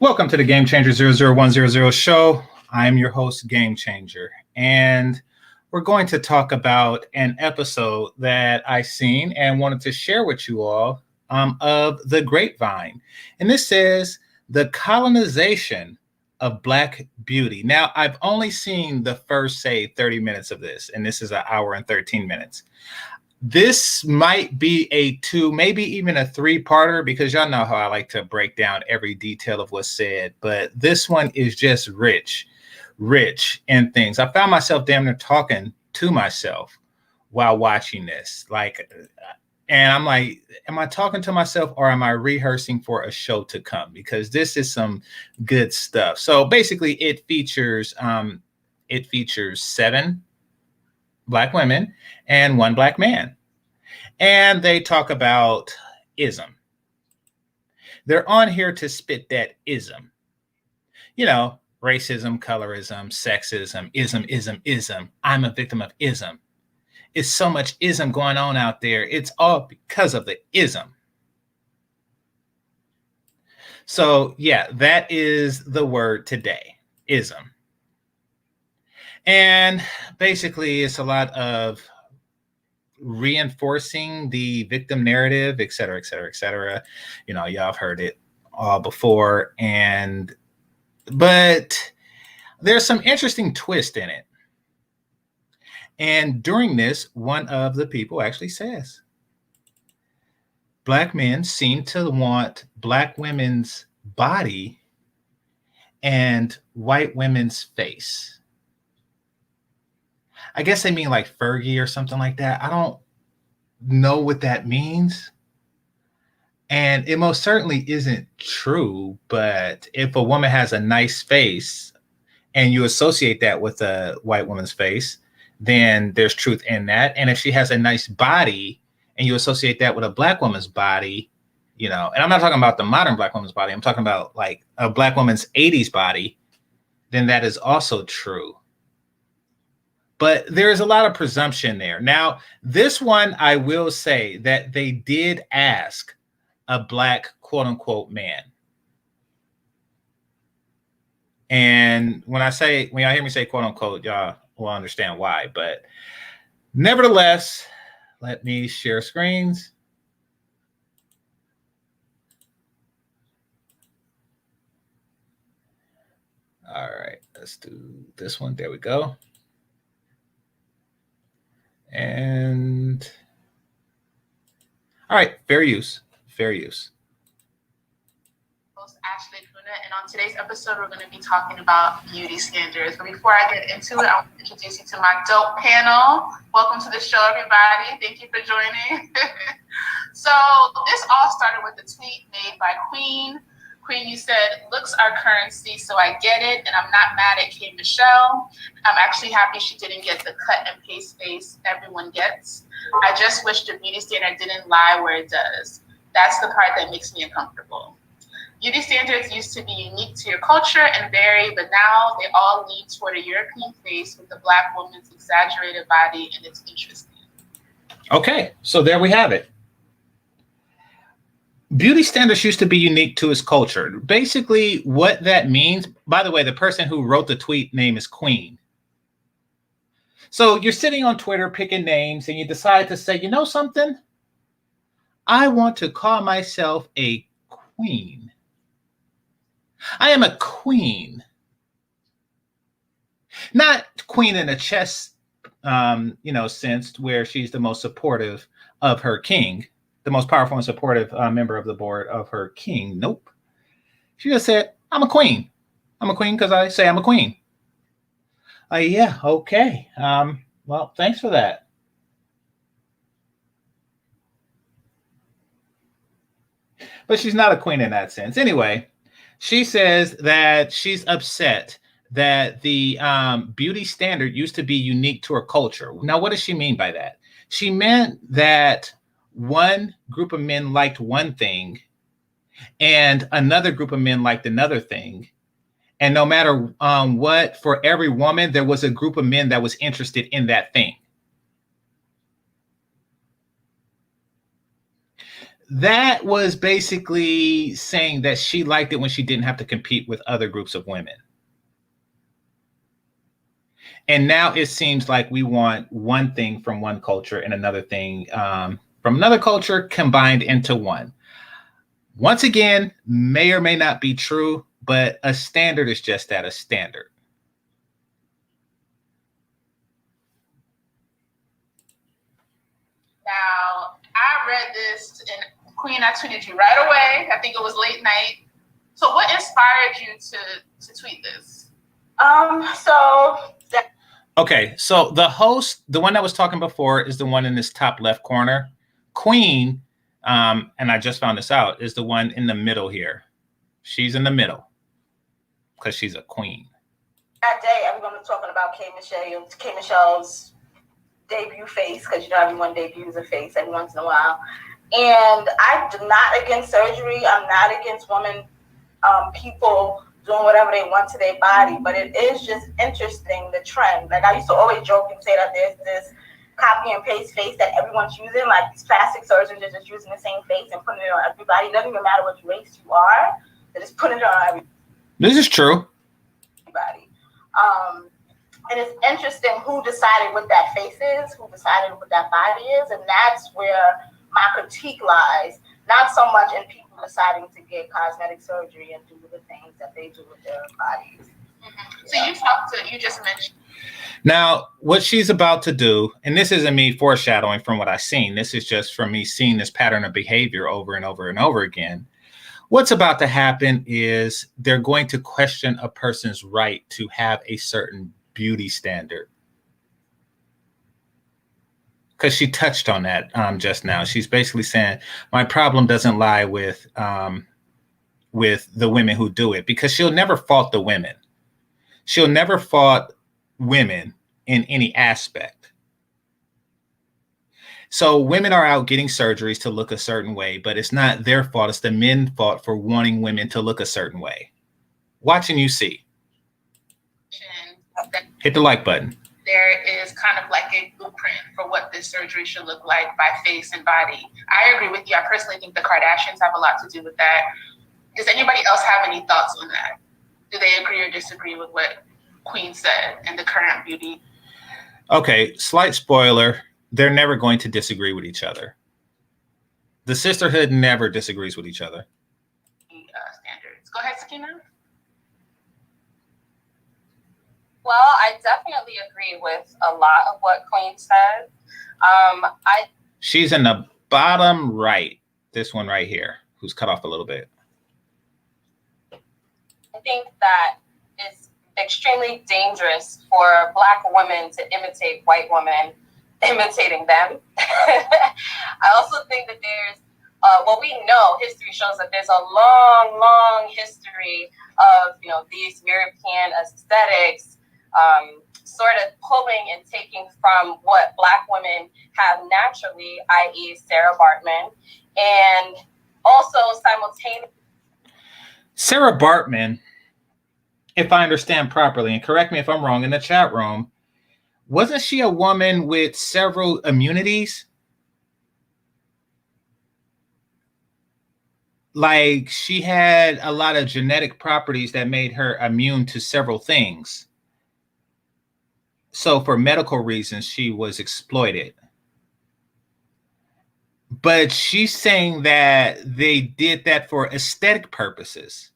Welcome to the Game Changer 00100 show. I'm your host, Game Changer, and we're going to talk about an episode that I seen and wanted to share with you all of the Grapevine. And this says the colonization of Black beauty. Now, I've only seen the first, say, 30 minutes of this, and this is an hour and 13 minutes. This might be a two, maybe even a three-parter, because y'all know how I like to break down every detail of what's said. But this one is just rich in things. I found myself damn near talking to myself while watching this. And I'm like, am I talking to myself or am I rehearsing for a show to come? Because this is some good stuff. So basically it features 7 Black women and 1 Black man. And they talk about ism. They're on here to spit that ism. You know, racism, colorism, sexism, ism. I'm a victim of ism. It's so much ism going on out there. It's all because of the ism. So yeah, that is the word today, ism. And basically, it's a lot of reinforcing the victim narrative, et cetera, et cetera, et cetera. You know, y'all have heard it all before. But there's some interesting twist in it. And during this, one of the people actually says, Black men seem to want Black women's body and white women's face. I guess they mean like Fergie or something like that. I don't know what that means. And it most certainly isn't true. But if a woman has a nice face and you associate that with a white woman's face, then there's truth in that. And if she has a nice body and you associate that with a Black woman's body, you know, and I'm not talking about the modern Black woman's body, I'm talking about like a Black woman's 80s body, then that is also true. But there's a lot of presumption there. Now, this one, I will say that they did ask a Black quote unquote man. And when y'all hear me say quote unquote, y'all will understand why. But nevertheless, let me share screens. All right, let's do this one. There we go. And all right, fair use. Ashley Kuna, and on today's episode, we're going to be talking about beauty standards. But before I get into it, I want to introduce you to my dope panel. Welcome to the show, everybody. Thank you for joining. So this all started with a tweet made by Queen. Queen, you said, looks are currency, so I get it, and I'm not mad at K. Michelle. I'm actually happy she didn't get the cut and paste face everyone gets. I just wish the beauty standard didn't lie where it does. That's the part that makes me uncomfortable. Beauty standards used to be unique to your culture and vary, but now they all lead toward a European face with the Black woman's exaggerated body, and it's interesting. Okay, so there we have it. Beauty standards used to be unique to his culture. Basically, what that means, by the way, the person who wrote the tweet name is Queen. So you're sitting on Twitter picking names and you decide to say, you know something? I want to call myself a queen. I am a queen. Not queen in a chess, sense where she's the most supportive of her king, the most powerful and supportive member of the board of her king. Nope. She just said, I'm a queen. I'm a queen because I say I'm a queen. Yeah, okay. Well, thanks for that. But she's not a queen in that sense. Anyway, she says that she's upset that the beauty standard used to be unique to her culture. Now, what does she mean by that? She meant that one group of men liked one thing and another group of men liked another thing. And no matter what, for every woman, there was a group of men that was interested in that thing. that was basically saying that she liked it when she didn't have to compete with other groups of women. And now it seems like we want one thing from one culture and another thing from another culture combined into one. Once again, may or may not be true, but a standard is just that, a standard. Now, I read this, and Queen, I tweeted you right away. I think it was late night. So what inspired you to tweet this? Okay, so the host, the one that was talking before, is the one in this top left corner. Queen, and I just found this out, is the one in the middle here. She's in the middle because she's a queen. That day, everyone was talking about K Michelle's debut face, because you know everyone debuts a face every once in a while. And I'm not against surgery. I'm not against women, people doing whatever they want to their body, but it is just interesting, the trend. Like, I used to always joke and say that there's this copy and paste face that everyone's using. Like, these plastic surgeons are just using the same face and putting it on everybody. It doesn't even matter what race you are. They're just putting it on everybody. This is true. And it's interesting who decided what that face is, who decided what that body is, and that's where my critique lies. Not so much in people deciding to get cosmetic surgery and do the things that they do with their bodies. Mm-hmm. So you just mentioned. Now, what she's about to do, and this isn't me foreshadowing from what I've seen, this is just from me seeing this pattern of behavior over and over and over again. What's about to happen is they're going to question a person's right to have a certain beauty standard. Because she touched on that just now. She's basically saying, my problem doesn't lie with the women who do it, because she'll never fault the women. She'll never fault women in any aspect. So women are out getting surgeries to look a certain way, but it's not their fault. It's the men's fault for wanting women to look a certain way. Watching you see. Hit the like button. There is kind of like a blueprint for what this surgery should look like by face and body. I agree with you. I personally think the Kardashians have a lot to do with that. Does anybody else have any thoughts on that? Do they agree or disagree with what Queen said and the current beauty? Okay, slight spoiler. They're never going to disagree with each other. The sisterhood never disagrees with each other. Standards. Go ahead, Sakina. Well, I definitely agree with a lot of what Queen said. She's in the bottom right. This one right here, who's cut off a little bit. I think that it's extremely dangerous for Black women to imitate white women imitating them. I also think that there's, we know history shows that there's a long, long history of, these European aesthetics, sort of pulling and taking from what Black women have naturally, i.e. Sarah Bartman, and also simultaneously. Sarah Bartman, if I understand properly, and correct me if I'm wrong in the chat room, wasn't she a woman with several immunities? Like, she had a lot of genetic properties that made her immune to several things. So for medical reasons, she was exploited. But she's saying that they did that for aesthetic purposes.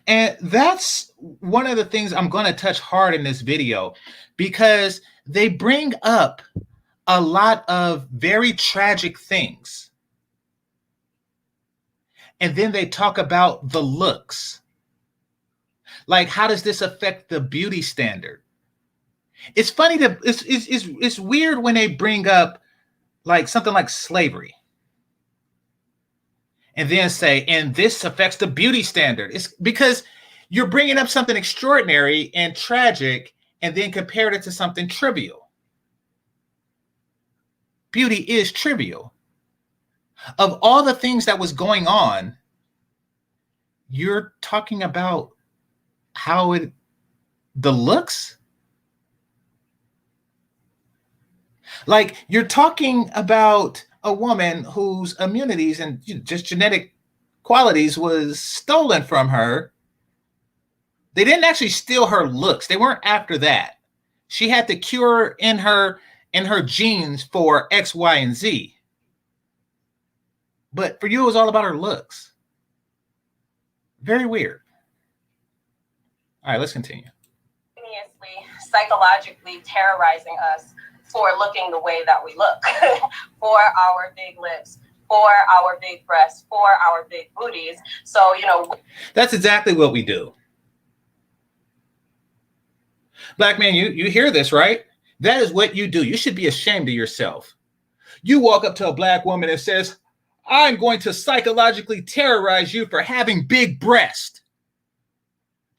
And that's one of the things I'm going to touch hard in this video, because they bring up a lot of very tragic things. And then they talk about the looks. Like, how does this affect the beauty standard? It's funny it's weird when they bring up like something like slavery and then say, and this affects the beauty standard. It's because you're bringing up something extraordinary and tragic and then compared it to something trivial. Beauty is trivial. Of all the things that was going on, you're talking about the looks. Like, you're talking about a woman whose immunities and just genetic qualities was stolen from her. They didn't actually steal her looks. They weren't after that. She had the cure in her genes for X, Y, and Z. But for you, it was all about her looks. Very weird. All right, let's continue. Psychologically terrorizing us for looking the way that we look, for our big lips, for our big breasts, for our big booties. So, that's exactly what we do. Black man, you hear this, right? That is what you do. You should be ashamed of yourself. You walk up to a black woman and says, I'm going to psychologically terrorize you for having big breast.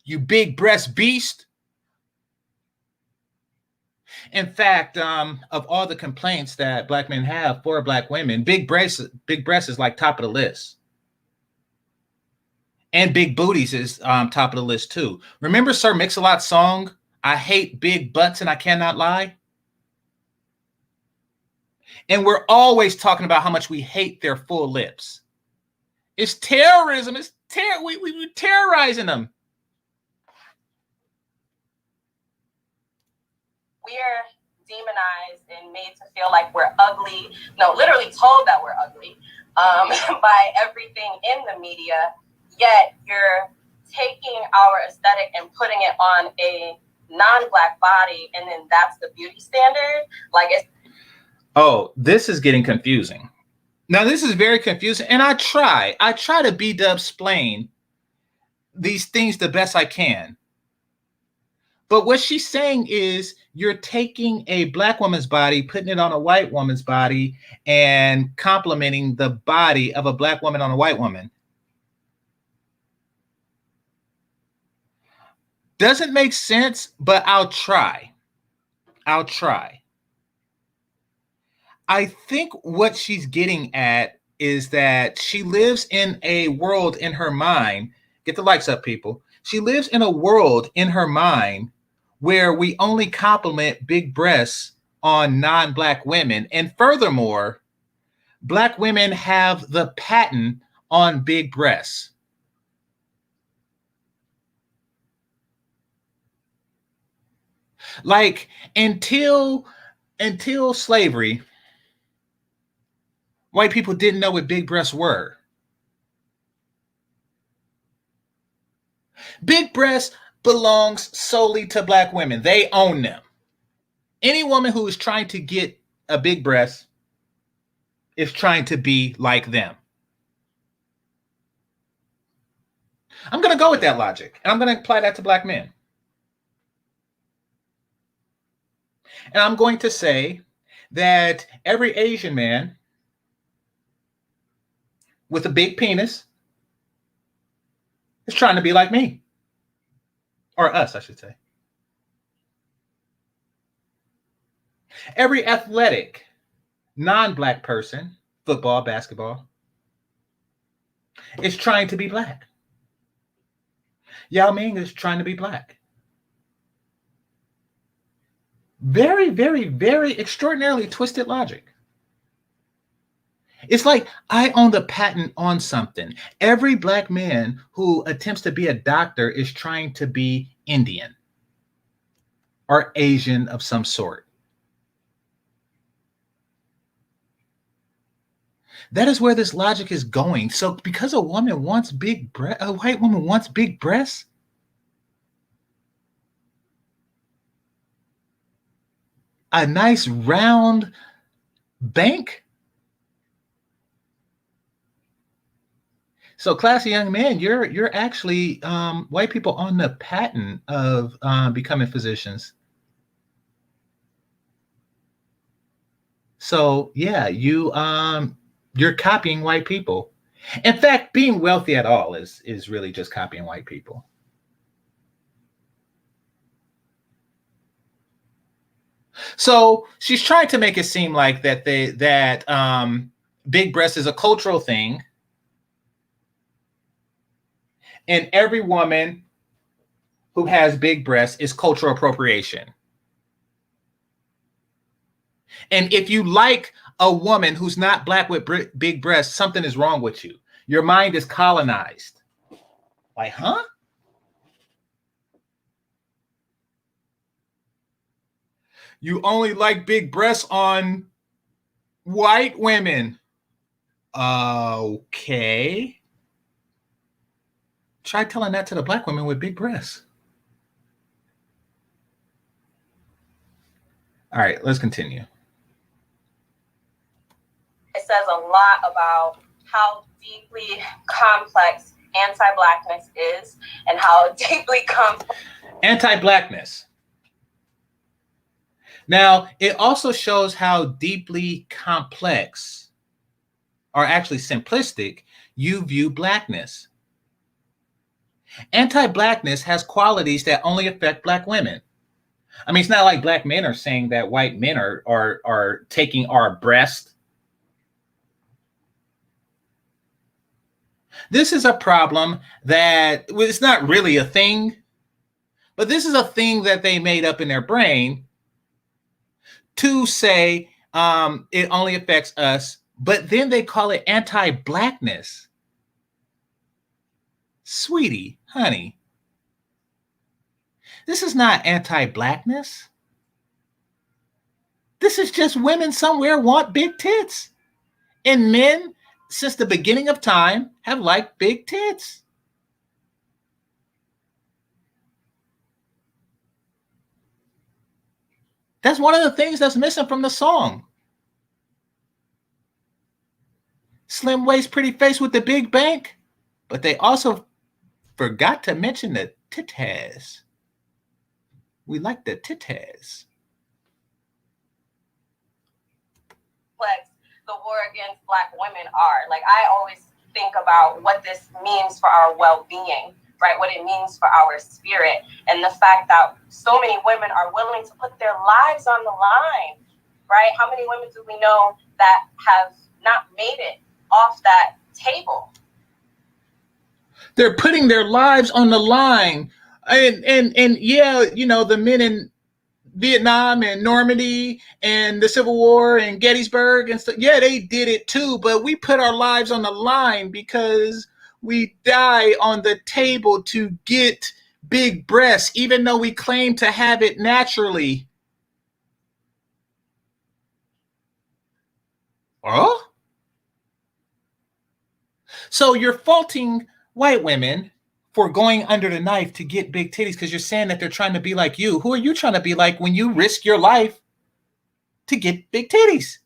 You big breast beast. In fact, of all the complaints that black men have for black women, big breasts is like top of the list. And big booties is top of the list too. Remember Sir Mix-a-Lot's song, I hate big butts and I cannot lie? And we're always talking about how much we hate their full lips. It's terrorism. We're terrorizing them. We're demonized and made to feel like we're ugly. No, literally told that we're ugly by everything in the media. Yet you're taking our aesthetic and putting it on a non-black body, and then that's the beauty standard. Oh, this is getting confusing. Now, this is very confusing, and I try to B-dub explain these things the best I can. But what she's saying is you're taking a black woman's body, putting it on a white woman's body, and complimenting the body of a black woman on a white woman. Doesn't make sense, but I'll try. I think what she's getting at is that she lives in a world in her mind. Get the likes up, people. She lives in a world in her mind where we only compliment big breasts on non-black women. And furthermore, black women have the patent on big breasts. Like, until slavery, white people didn't know what big breasts were. Big breasts belongs solely to black women. They own them. Any woman who is trying to get a big breast is trying to be like them. I'm going to go with that logic, and I'm going to apply that to black men. And I'm going to say that every Asian man with a big penis is trying to be like me. Or us, I should say. Every athletic, non-black person, football, basketball, is trying to be black. Yao Ming is trying to be black. Very, very, very extraordinarily twisted logic. It's like I own the patent on something. Every black man who attempts to be a doctor is trying to be Indian or Asian of some sort. That is where this logic is going. So because a woman wants a white woman wants big breasts, a nice round bank. So classy young man, you're actually white people on the patent of becoming physicians. So yeah, you're copying white people. In fact, being wealthy at all is really just copying white people. So she's trying to make it seem like that big breast is a cultural thing, and every woman who has big breasts is cultural appropriation. And if you like a woman who's not black with big breasts, something is wrong with you. Your mind is colonized. Like, huh? You only like big breasts on white women. Okay. Try telling that to the black women with big breasts. All right, let's continue. It says a lot about how deeply complex anti-blackness is and how deeply complex Anti-blackness. Now, it also shows how deeply complex, or actually simplistic, you view blackness. Anti-blackness has qualities that only affect black women. I mean, it's not like black men are saying that white men are taking our breast. This is a problem that, well, it's not really a thing, but this is a thing that they made up in their brain to say it only affects us, but then they call it anti-blackness. Sweetie, honey, this is not anti-blackness. This is just women somewhere want big tits. And men, since the beginning of time, have liked big tits. That's one of the things that's missing from the song. Slim waist, pretty face with the big bank. But they also forgot to mention the titties. We like the titties. the war against Black women are. Like, I always think about what this means for our well-being, right? What it means for our spirit, and the fact that so many women are willing to put their lives on the line, right? How many women do we know that have not made it off that table? They're putting their lives on the line. And yeah, you know, the men in Vietnam and Normandy and the Civil War and Gettysburg and stuff, yeah, they did it too, but we put our lives on the line because we die on the table to get big breasts, even though we claim to have it naturally. Oh? So you're faulting white women for going under the knife to get big titties because you're saying that they're trying to be like you. Who are you trying to be like when you risk your life to get big titties?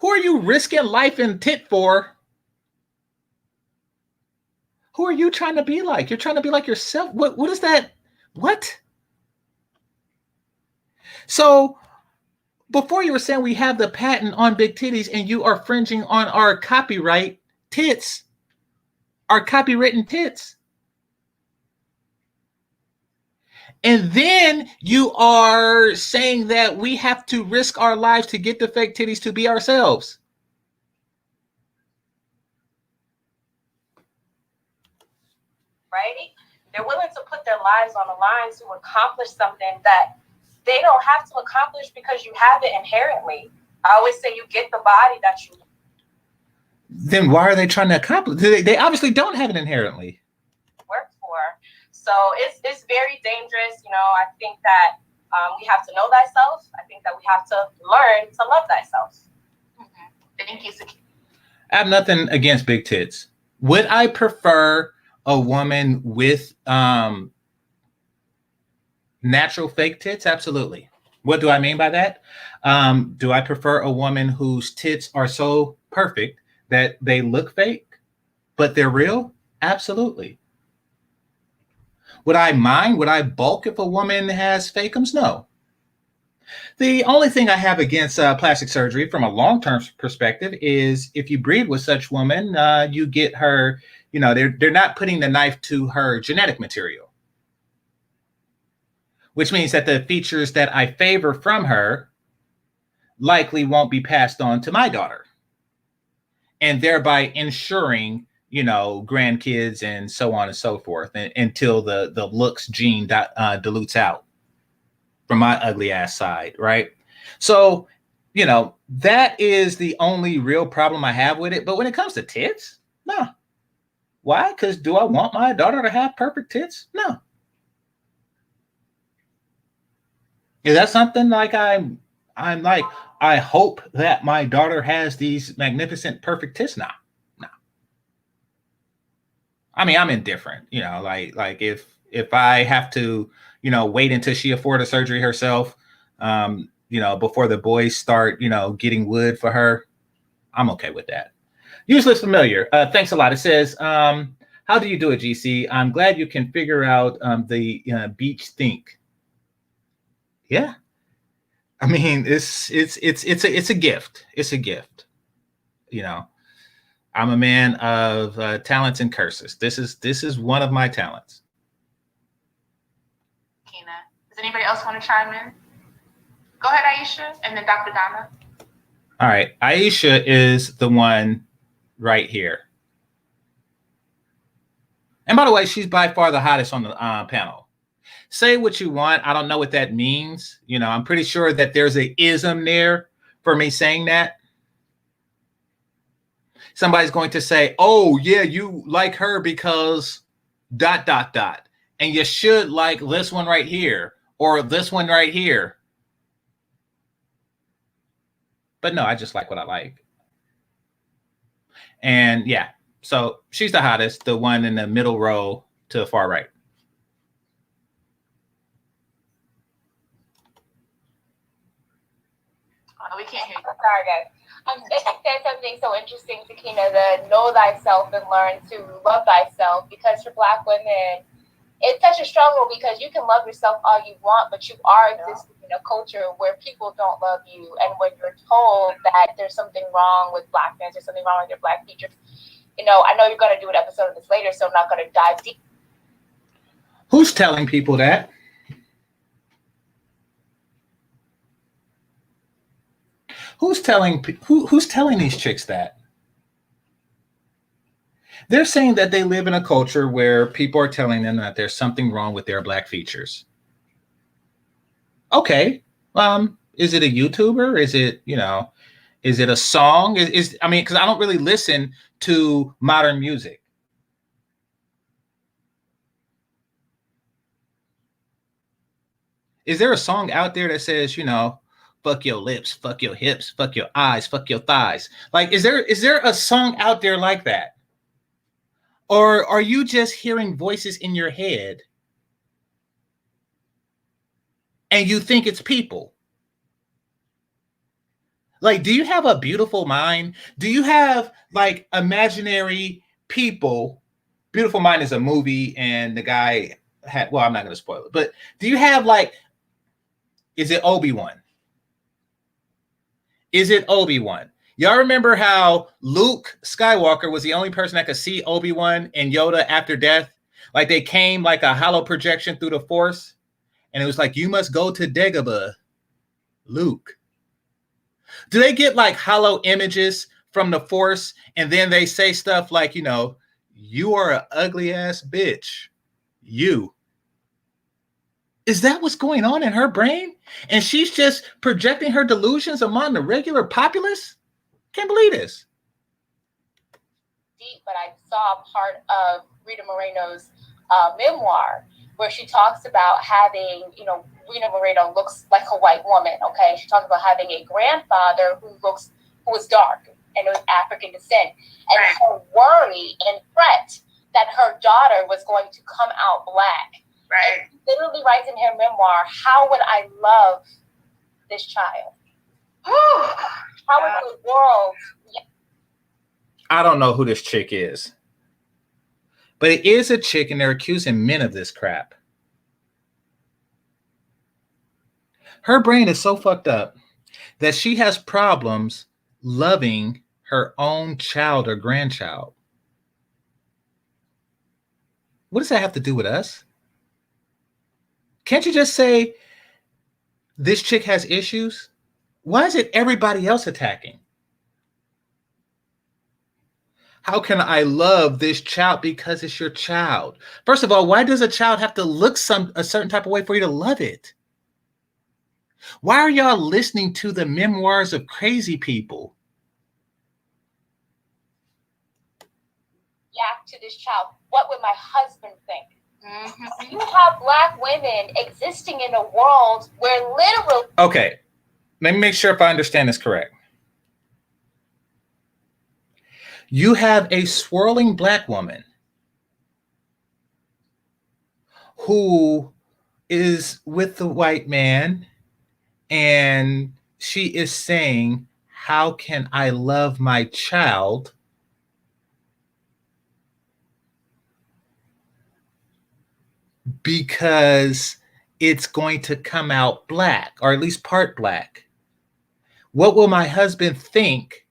Who are you risking life and tit for? Who are you trying to be like? You're trying to be like yourself. What is that? What? So before you were saying we have the patent on big titties and you are infringing on our copyright tits, our copywritten tits. And then you are saying that we have to risk our lives to get the fake titties to be ourselves. Right? They're willing to put their lives on the line to accomplish something that they don't have to accomplish because you have it inherently. I always say you get the body that you Then why are they trying to accomplish? They obviously don't have it inherently. Work for. So it's very dangerous. You know, I think that we have to know thyself. I think that we have to learn to love thyself. Mm-hmm. Thank you, Saki. I have nothing against big tits. Would I prefer a woman with natural fake tits? Absolutely. What do I mean by that? Do I prefer a woman whose tits are so perfect that they look fake, but they're real? Absolutely. Would I mind? Would I balk if a woman has fakeums? No. The only thing I have against plastic surgery from a long-term perspective is if you breed with such woman, you get her, you know, they're not putting the knife to her genetic material, which means that the features that I favor from her likely won't be passed on to my daughter, and thereby ensuring, you know, grandkids and so on and so forth until the looks gene dilutes out. from my ugly ass side, right? So, that is the only real problem I have with it. But when it comes to tits, no. Why? Because do I want my daughter to have perfect tits? No. Is that something like I'm like, I hope that my daughter has these magnificent perfect tits? No. I mean, I'm indifferent, like if I have to, wait until she afford a surgery herself, before the boys start, getting wood for her, I'm okay with that. Useless familiar. Thanks a lot. It says, how do you do it, GC? I'm glad you can figure out the beach think. Yeah. I mean, it's a gift. It's a gift. I'm a man of talents and curses. This is one of my talents. Kina, does anybody else want to chime in? Go ahead, Aisha, and then Dr. Donna. All right, Aisha is the one right here. And by the way, she's by far the hottest on the panel. Say what you want. I don't know what that means. I'm pretty sure that there's a ism there for me saying that. Somebody's going to say, oh, yeah, you like her because ... And you should like this one right here or this one right here. But no, I just like what I like. And yeah, so she's the hottest, the one in the middle row to the far right. We can't hear you. Sorry, guys. I think there's something so interesting, Sakina, the know thyself and learn to love thyself, because for Black women, it's such a struggle because you can love yourself all you want, but you are existing in a culture where people don't love you. And when you're told that there's something wrong with Blackness, there's something wrong with your Black features, I know you're going to do an episode of this later, so I'm not going to dive deep. Who's telling people that? Who's telling these chicks that? They're saying that they live in a culture where people are telling them that there's something wrong with their Black features. Okay. Is it a YouTuber? Is it, is it a song? Because I don't really listen to modern music. Is there a song out there that says, fuck your lips, fuck your hips, fuck your eyes, fuck your thighs? Like, is there a song out there like that? Or are you just hearing voices in your head and you think it's people? Like, do you have a beautiful mind? Do you have like imaginary people? Beautiful Mind is a movie and the guy had, well, I'm not going to spoil it, but do you have like, is it Obi-Wan? Is it Obi-Wan? Y'all remember how Luke Skywalker was the only person that could see Obi-Wan and Yoda after death? Like they came like a hollow projection through the Force. And it was like, you must go to Dagobah, Luke. Do they get like hollow images from the Force? And then they say stuff like, you are an ugly ass bitch. You. Is that what's going on in her brain? And she's just projecting her delusions among the regular populace? Can't believe this. Deep, but I saw part of Rita Moreno's memoir where she talks about having, Rita Moreno looks like a white woman, okay? She talks about having a grandfather who was dark and was African descent. And her worry and fret that her daughter was going to come out Black. Right. And she literally writes in her memoir, how would I love this child? How would the world? I don't know who this chick is. But it is a chick and they're accusing men of this crap. Her brain is so fucked up that she has problems loving her own child or grandchild. What does that have to do with us? Can't you just say this chick has issues? Why is it everybody else attacking? How can I love this child? Because it's your child. First of all, why does a child have to look a certain type of way for you to love it? Why are y'all listening to the memoirs of crazy people? React to this child. What would my husband think? Mm-hmm. You have Black women existing in a world where literally... Okay, let me make sure if I understand this correct. You have a swirling Black woman who is with the white man, and she is saying, how can I love my child? Because it's going to come out Black, or at least part Black. What will my husband think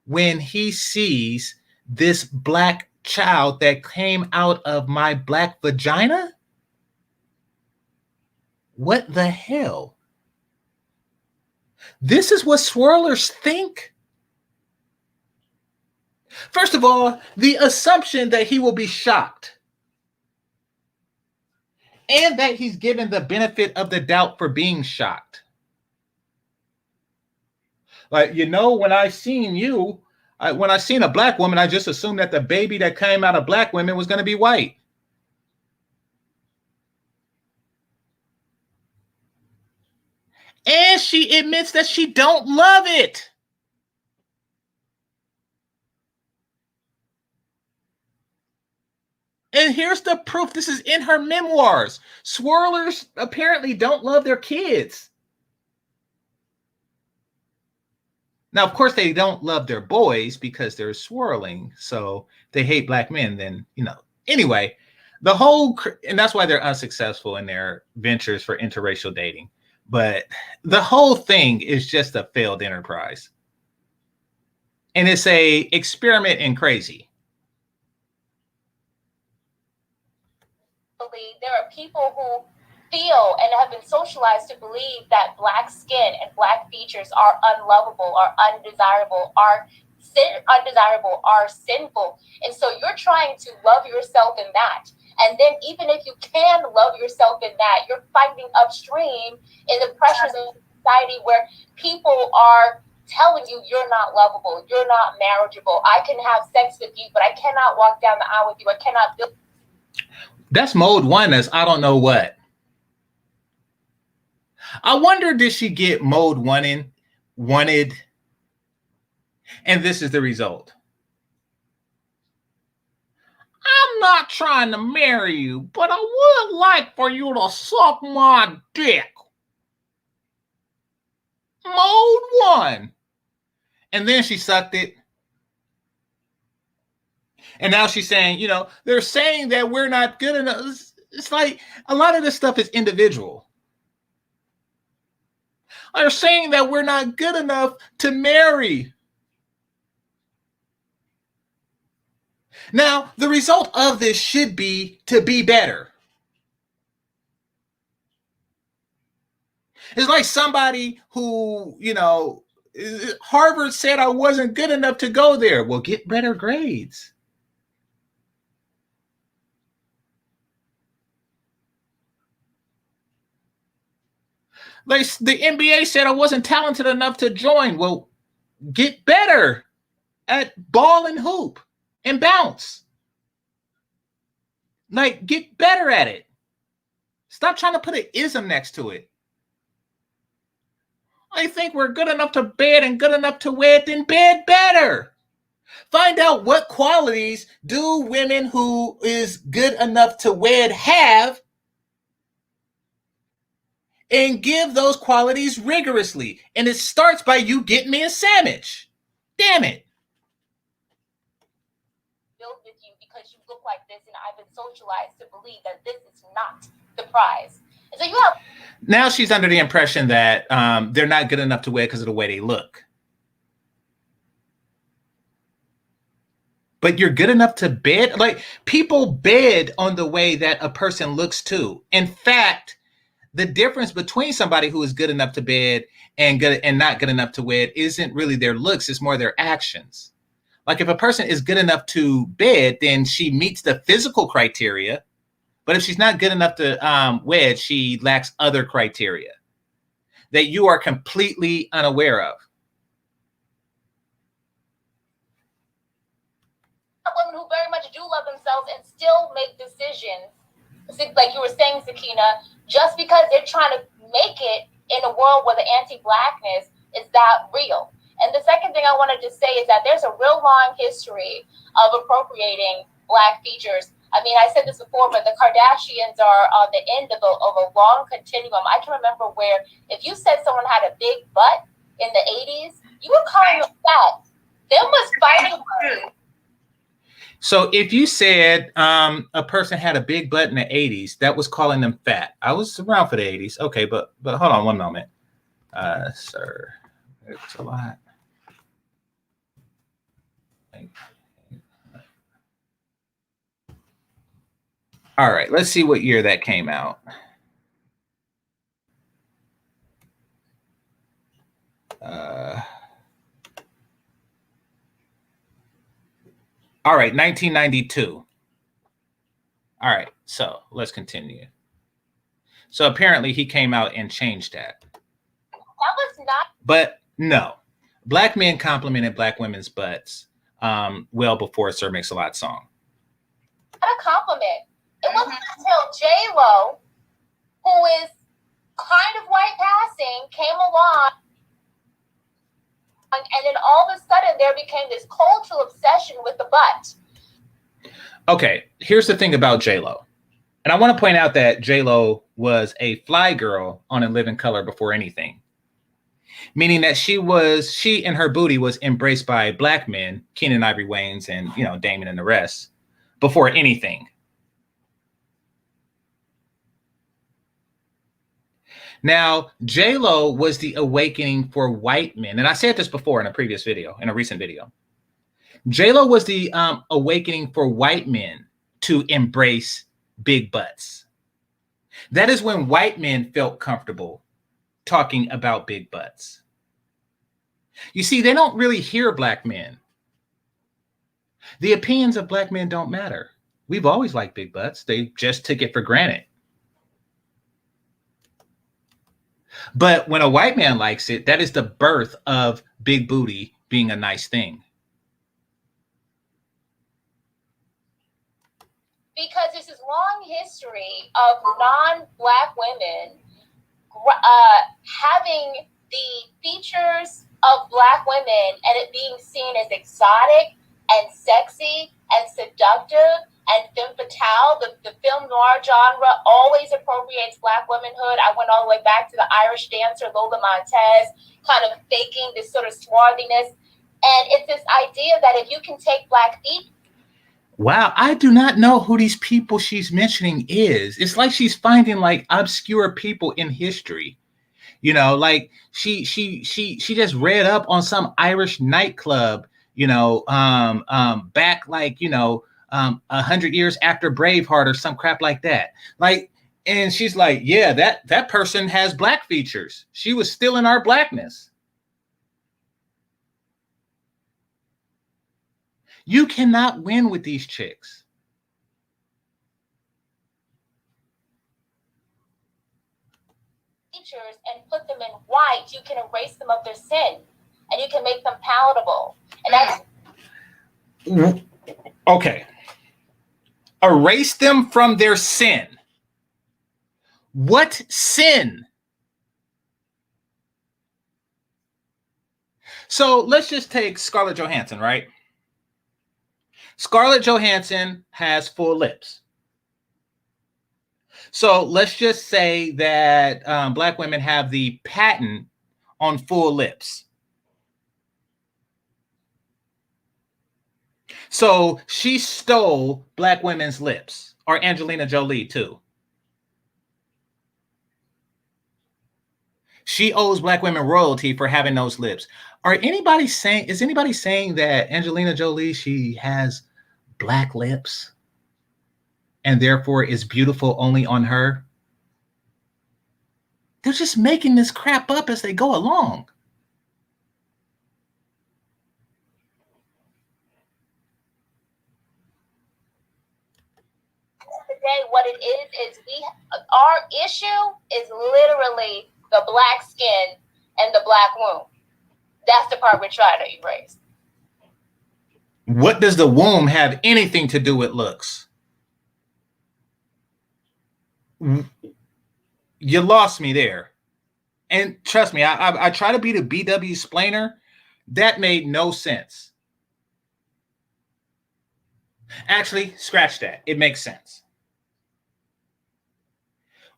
when he sees this Black child that came out of my Black vagina? What the hell? This is what swirlers think? First of all, the assumption that he will be shocked and that he's given the benefit of the doubt for being shocked. Like, when I seen you, when I seen a Black woman, I just assumed that the baby that came out of Black women was going to be white. And she admits that she don't love it. And here's the proof. This is in her memoirs. Swirlers apparently don't love their kids. Now, of course, they don't love their boys because they're swirling. So they hate Black men, then, Anyway, and that's why they're unsuccessful in their ventures for interracial dating. But the whole thing is just a failed enterprise. And it's a experiment in crazy. There are people who feel and have been socialized to believe that Black skin and Black features are unlovable, are undesirable, are sinful. And so you're trying to love yourself in that. And then even if you can love yourself in that, you're fighting upstream in the pressures of society where people are telling you you're not lovable, you're not marriageable. I can have sex with you, but I cannot walk down the aisle with you. I cannot build. That's mode one as I don't know what. I wonder, did she get mode wanted? And this is the result. I'm not trying to marry you, but I would like for you to suck my dick. Mode one. And then she sucked it. And now she's saying, they're saying that we're not good enough. It's like a lot of this stuff is individual. They're saying that we're not good enough to marry. Now, the result of this should be to be better. It's like somebody who, Harvard said I wasn't good enough to go there. Well, get better grades. Like the NBA said I wasn't talented enough to join. Well, get better at ball and hoop and bounce. Like, get better at it. Stop trying to put an ism next to it. I think we're good enough to bed and good enough to wed, then bed better. Find out what qualities do women who is good enough to wed have, and give those qualities rigorously. And it starts by you getting me a sandwich. Damn it. Build with you because you look like this, and I've been socialized to believe that this is not the prize. And so you have. Now she's under the impression that they're not good enough to wed because of the way they look. But you're good enough to bed? Like, people bed on the way that a person looks too. In fact, the difference between somebody who is good enough to bed and not good enough to wed isn't really their looks, it's more their actions. Like, if a person is good enough to bed, then she meets the physical criteria. But if she's not good enough to wed, she lacks other criteria. that you are completely unaware of? Women who very much do love themselves and still make decisions, like you were saying, Sakina, just because they're trying to make it in a world where the anti-Blackness is that real. And the second thing I wanted to say is that there's a real long history of appropriating Black features. I mean, I said this before, but the Kardashians are on the end of a long continuum. I can remember where if you said someone had a big butt in the 80s, you were calling them fat. Them was fighting. So if you said a person had a big butt in the 80s, that was calling them fat. I was around for the 80s. Okay, but hold on one moment. Sir, it's a lot. All right, let's see what year that came out. All right, 1992. All right, so let's continue. So apparently he came out and changed that. That was not. But no, Black men complimented Black women's butts well before Sir Mix-a-Lot song. Not a compliment. It wasn't until J-Lo, who is kind of white passing, came along, and then all of a sudden there became this cultural obsession with the butt. Okay, here's the thing about J-Lo. And I want to point out that J-Lo was a fly girl on In Living Color before anything. Meaning that she and her booty was embraced by Black men, Keenen Ivory Wayans and, Damon and the rest, before anything. Now, J-Lo was the awakening for white men. And I said this before in a previous video, in a recent video. J-Lo was the awakening for white men to embrace big butts. That is when white men felt comfortable talking about big butts. You see, they don't really hear Black men. The opinions of Black men don't matter. We've always liked big butts. They just took it for granted. But when a white man likes it, that is the birth of big booty being a nice thing. Because there's this long history of non-Black women having the features of Black women and it being seen as exotic and sexy and seductive and femme fatale. The film noir genre always appropriates Black womanhood. I went all the way back to the Irish dancer Lola Montez, kind of faking this sort of swarthiness. And it's this idea that if you can take Black feet. Wow, I do not know who these people she's mentioning is. It's like she's finding like obscure people in history. Like she just read up on some Irish nightclub, back like, 100 years after Braveheart or some crap like that. Like, and she's like, yeah, that person has Black features. She was still in our Blackness. You cannot win with these chicks. Features and put them in white, you can erase them of their sin and you can make them palatable. And that's okay. Erase them from their sin. What sin? So let's just take Scarlett Johansson, right? Scarlett Johansson has full lips. So let's just say that Black women have the patent on full lips. So she stole Black women's lips, or Angelina Jolie too. She owes Black women royalty for having those lips. Is anybody saying that Angelina Jolie, she has Black lips and therefore is beautiful only on her? They're just making this crap up as they go along. Today, what it is our issue is literally the black skin and the black womb. That's the part we're trying to erase. What does the womb have anything to do with looks? You lost me there. And trust me, I try to be the BW explainer. That made no sense. Actually, scratch that. It makes sense.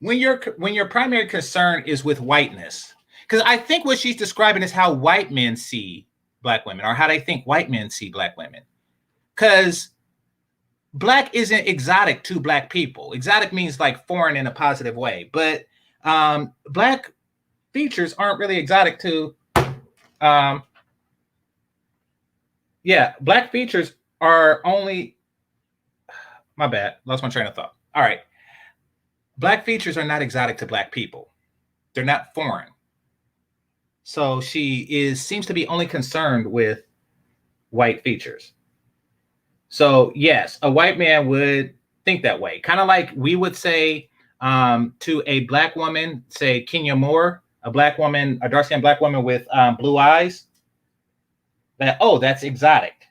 When your primary concern is with whiteness, because I think what she's describing is how white men see black women, or how they think white men see black women. Because black isn't exotic to black people. Exotic means like foreign in a positive way, but black features aren't really exotic to black features are only, my bad, lost my train of thought. All right. Black features are not exotic to black people. They're not foreign. So she seems to be only concerned with white features. So yes, a white man would think that way. Kind of like we would say to a black woman, say Kenya Moore, a black woman, a dark-skinned black woman with blue eyes, that, oh, that's exotic.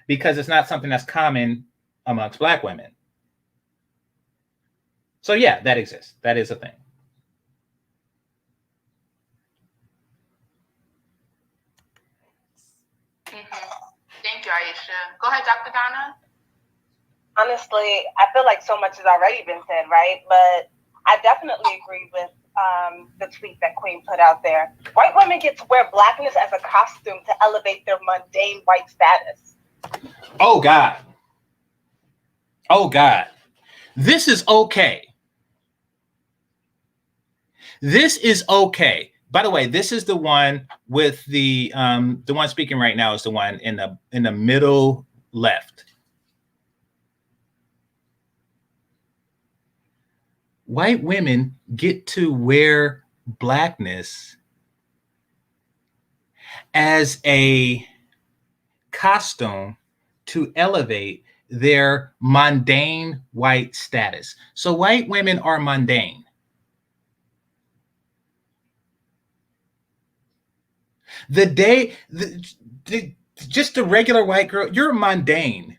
Because it's not something that's common amongst black women. So yeah, that exists. That is a thing. Thank you, Aisha. Go ahead, Dr. Donna. Honestly, I feel like so much has already been said, right? But I definitely agree with the tweet that Queen put out there. White women get to wear blackness as a costume to elevate their mundane white status. Oh, God. Oh, God. This is okay. This is okay. By the way, this is the one with the one speaking right now is the one in the middle left. White women get to wear blackness as a costume to elevate their mundane white status. So white women are mundane. Just a regular white girl, you're mundane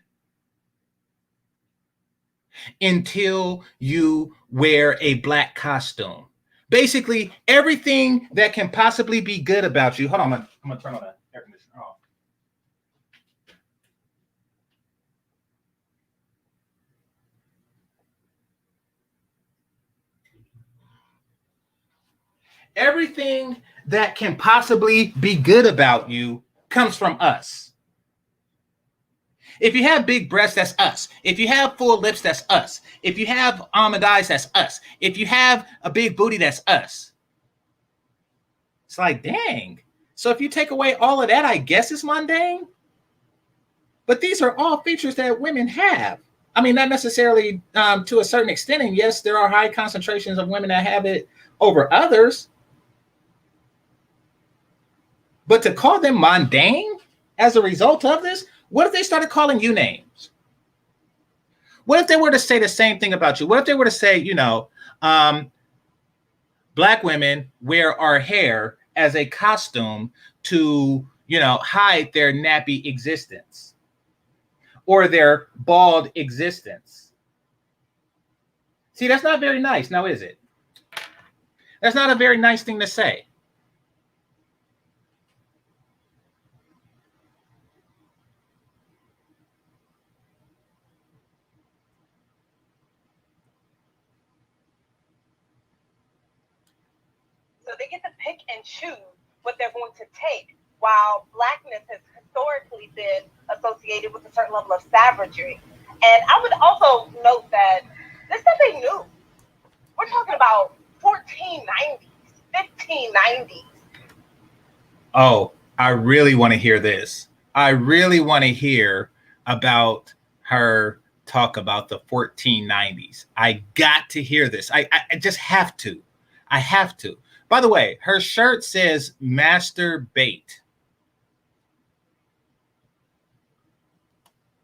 until you wear a black costume. Basically, everything that can possibly be good about you. Hold on, I'm gonna turn on the air conditioner off. Everything that can possibly be good about you comes from us. If you have big breasts, that's us. If you have full lips, that's us. If you have almond eyes, that's us. If you have a big booty, that's us. It's like, dang. So if you take away all of that, I guess it's mundane. But these are all features that women have. I mean, not necessarily to a certain extent. And yes, there are high concentrations of women that have it over others. But to call them mundane as a result of this, what if they started calling you names? What if they were to say the same thing about you? What if they were to say, black women wear our hair as a costume to, hide their nappy existence or their bald existence? See, that's not very nice, now is it? That's not a very nice thing to say. So they get to pick and choose what they're going to take, while blackness has historically been associated with a certain level of savagery. And I would also note that this is nothing new. We're talking about 1490s, 1590s. Oh, I really want to hear this. I really want to hear about her talk about the 1490s. I got to hear this. I just have to. I have to. By the way, her shirt says masturbate.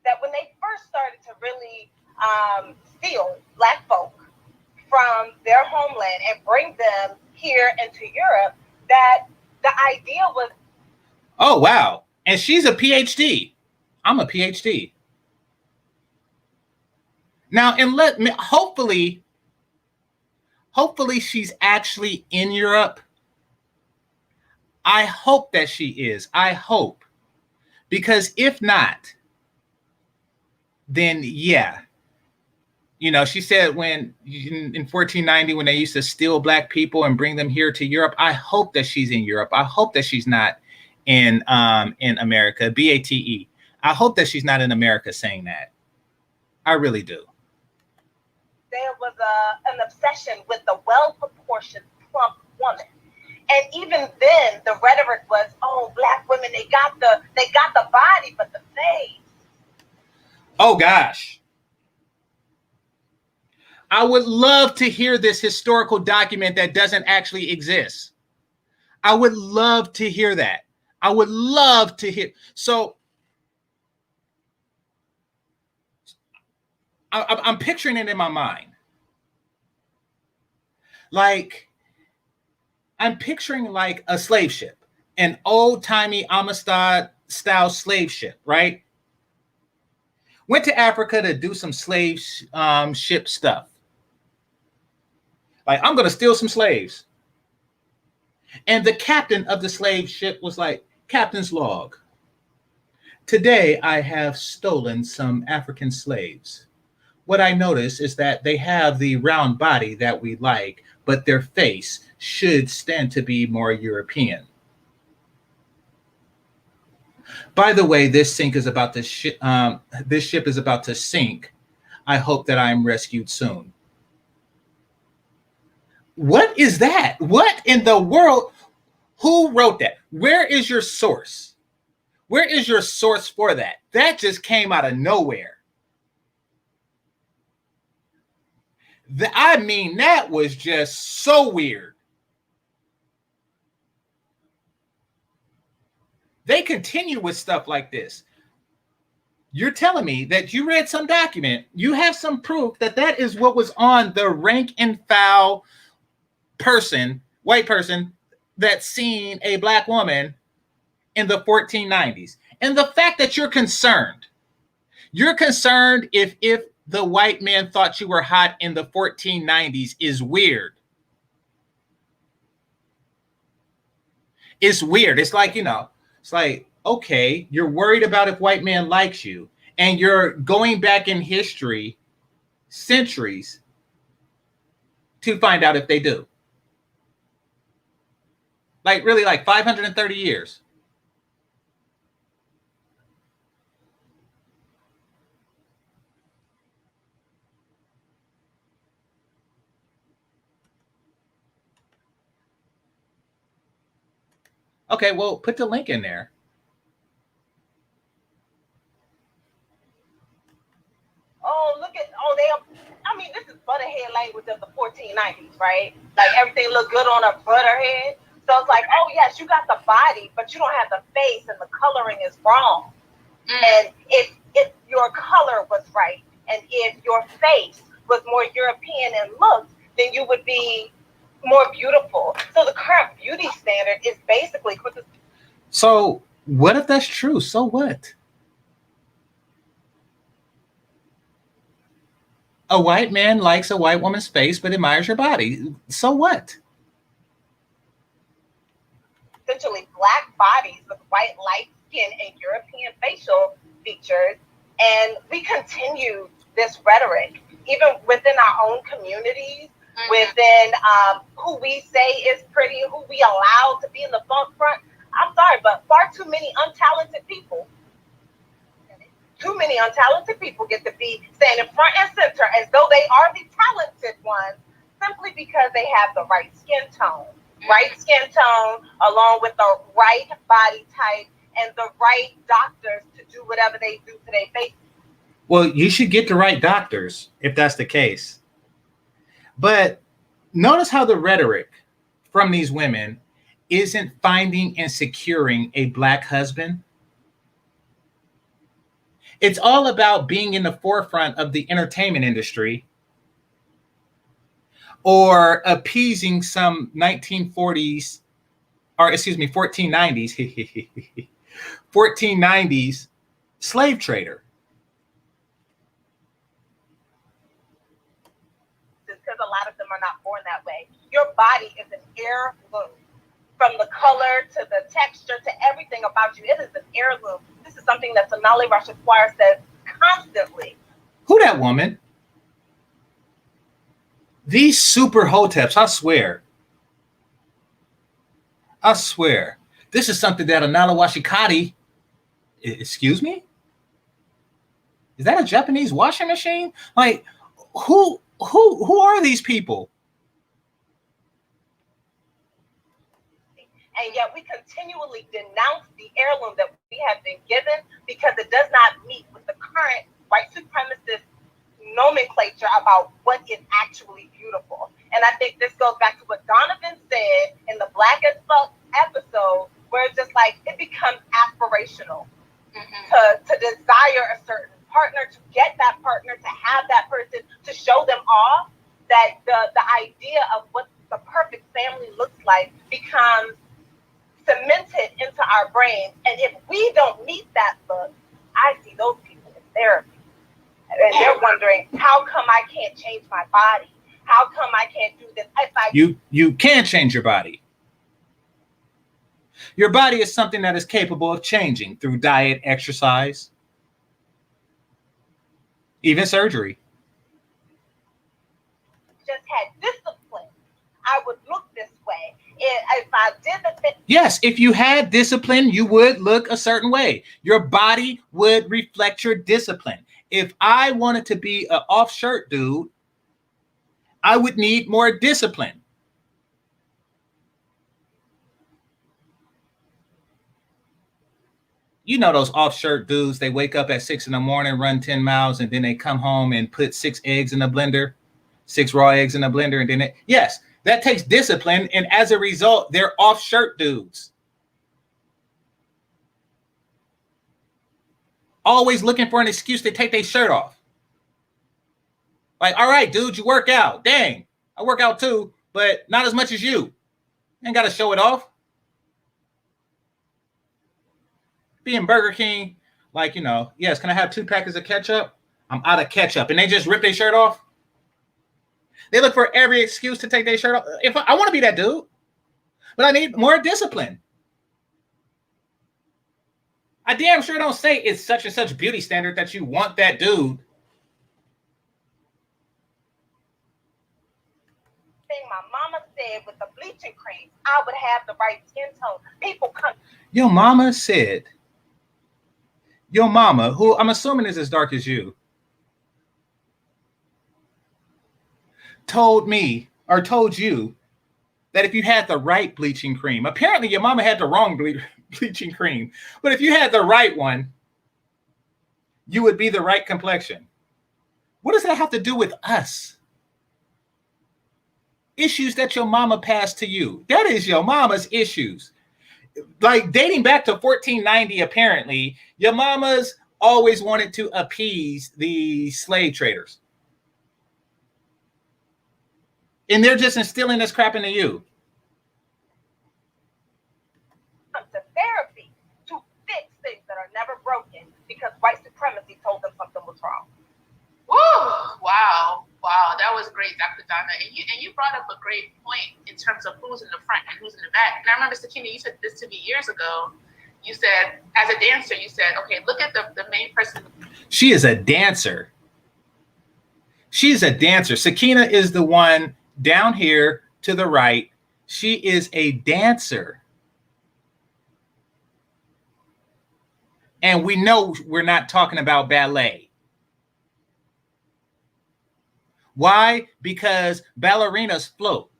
That when they first started to really steal black folk from their homeland and bring them here into Europe that the idea was. Oh, wow. And she's a PhD. I'm a PhD. Now, and let me, hopefully she's actually in Europe. I hope that she is. I hope. Because if not, then yeah. You know, she said when in 1490, when they used to steal black people and bring them here to Europe, I hope that she's in Europe. I hope that she's not in America, BATE. I hope that she's not in America saying that. I really do. There was an obsession with the well-proportioned, plump woman. And even then, the rhetoric was, "Oh, black women, they got the body, but the face." Oh gosh. I would love to hear this historical document that doesn't actually exist. I would love to hear that. I would love to hear. So I'm picturing it in my mind. Like, I'm picturing like a slave ship, an old-timey Amistad style slave ship, right? Went to Africa to do some slave ship stuff. Like, I'm going to steal some slaves. And the captain of the slave ship was like, "Captain's log. Today I have stolen some African slaves. What I notice is that they have the round body that we like, but their face should stand to be more European. By the way, this ship is about to sink. I hope that I am rescued soon." What is that? What in the world? Who wrote that? Where is your source? Where is your source for that? That just came out of nowhere. I mean, that was just so weird. They continue with stuff like this. You're telling me that you read some document, you have some proof that that is what was on the rank and file person, white person, that seen a black woman in the 1490s. And the fact that you're concerned if the white man thought you were hot in the 1490s is weird. It's weird. It's like, it's like, okay, you're worried about if white man likes you, and you're going back in history centuries to find out if they do. Like, really, like 530 years. Okay, well, put the link in there. This is butterhead language of the 1490s, right? Like, everything looked good on a butterhead. So it's like, oh yes, you got the body, but you don't have the face, and the coloring is wrong. And if your color was right, and if your face was more European in looks, then you would be more beautiful. So the current beauty standard is basically. So what if that's true? So what? A white man likes a white woman's face but admires your body. So what? Essentially black bodies with white light skin and European facial features. And we continue this rhetoric, even within our own communities, within who we say is pretty, who we allow to be in the front. I'm sorry, but far too many untalented people. Too many untalented people get to be standing front and center as though they are the talented ones, simply because they have the right skin tone. Right skin tone, along with the right body type and the right doctors to do whatever they do to their face. Well, you should get the right doctors if that's the case. But notice how the rhetoric from these women isn't finding and securing a black husband. It's all about being in the forefront of the entertainment industry, or appeasing some 1940s, or excuse me, 1490s, 1490s slave trader. Because a lot of them are not born that way. Your body is an heirloom. From the color to the texture to everything about you, it is an heirloom. This is something that Sonali Rashid-Squire says constantly. Who that woman? These super hoteps, I swear. This is something that Anala Washikati, excuse me? Is that a Japanese washing machine? Like, who are these people? And yet we continually denounce the heirloom that we have been given because it does not meet with the current white supremacist nomenclature about what is actually beautiful. And I think this goes back to what Donovan said in the Black as Fuck episode, where it's just like it becomes aspirational to desire a certain partner, to get that partner, to have that person, to show them off, that the idea of what the perfect family looks like becomes cemented into our brains. And if we don't meet that look, I see those people in therapy. And they're wondering, how come I can't change my body? How come I can't do this? You can change your body. Your body is something that is capable of changing through diet, exercise, even surgery. Just had discipline, I would look this way. If I did the thing. Yes, if you had discipline, you would look a certain way. Your body would reflect your discipline. If I wanted to be an off-shirt dude, I would need more discipline. You know those off-shirt dudes, they wake up at 6 a.m, run 10 miles, and then they come home and put 6 eggs in a blender, 6 raw eggs in a blender, and then yes, that takes discipline, and as a result, they're off-shirt dudes. Always looking for an excuse to take their shirt off. Like, all right, dude, you work out. Dang, I work out too, but not as much as you. Ain't got to show it off. Being Burger King, like, yes, can I have 2 packets of ketchup? I'm out of ketchup. And they just rip their shirt off. They look for every excuse to take their shirt off. If I want to be that dude, but I need more discipline. I damn sure don't say it's such and such beauty standard that you want that dude. Thing my mama said with the bleaching cream, I would have the right skin tone. People come. Your mama said, your mama, who I'm assuming is as dark as you, told me or told you that if you had the right bleaching cream, apparently your mama had the wrong bleaching cream, but if you had the right one, you would be the right complexion. What does that have to do with us? Issues that your mama passed to you. That is your mama's issues. Like dating back to 1490, apparently, your mamas always wanted to appease the slave traders. And they're just instilling this crap into you. To therapy to fix things that are never broken because white supremacy told them something was wrong. Woo! Wow, that was great, Dr. Donna. And you brought up a great point in terms of who's in the front and who's in the back. And I remember, Sakina, you said this to me years ago. You said, as a dancer, you said, okay, look at the main person. She is a dancer. She's a dancer. Sakina is the one down here to the right. She is a dancer. And we know we're not talking about ballet. Why? Because ballerinas float.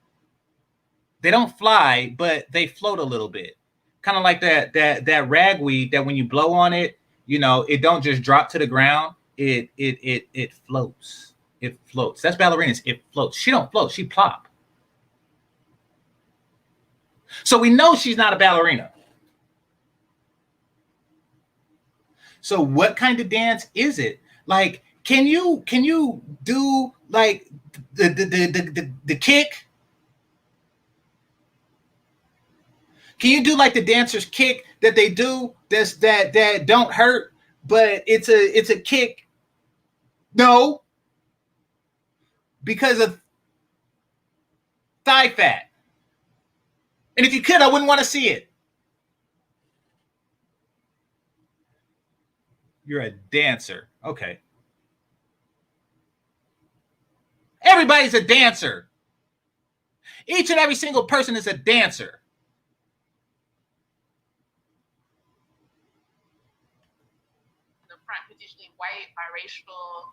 They don't fly, but they float a little bit. Kind of like that ragweed that when you blow on it, it don't just drop to the ground. It floats. It floats. That's ballerinas. It floats. She don't float. She plop. So we know she's not a ballerina. So what kind of dance is it? Like, Can you do like the kick? Can you do like the dancer's kick that they do that don't hurt, but it's a kick? No, because of thigh fat. And if you could, I wouldn't want to see it. You're a dancer. Okay. Everybody's a dancer. Each and every single person is a dancer. The front, who's usually white, biracial,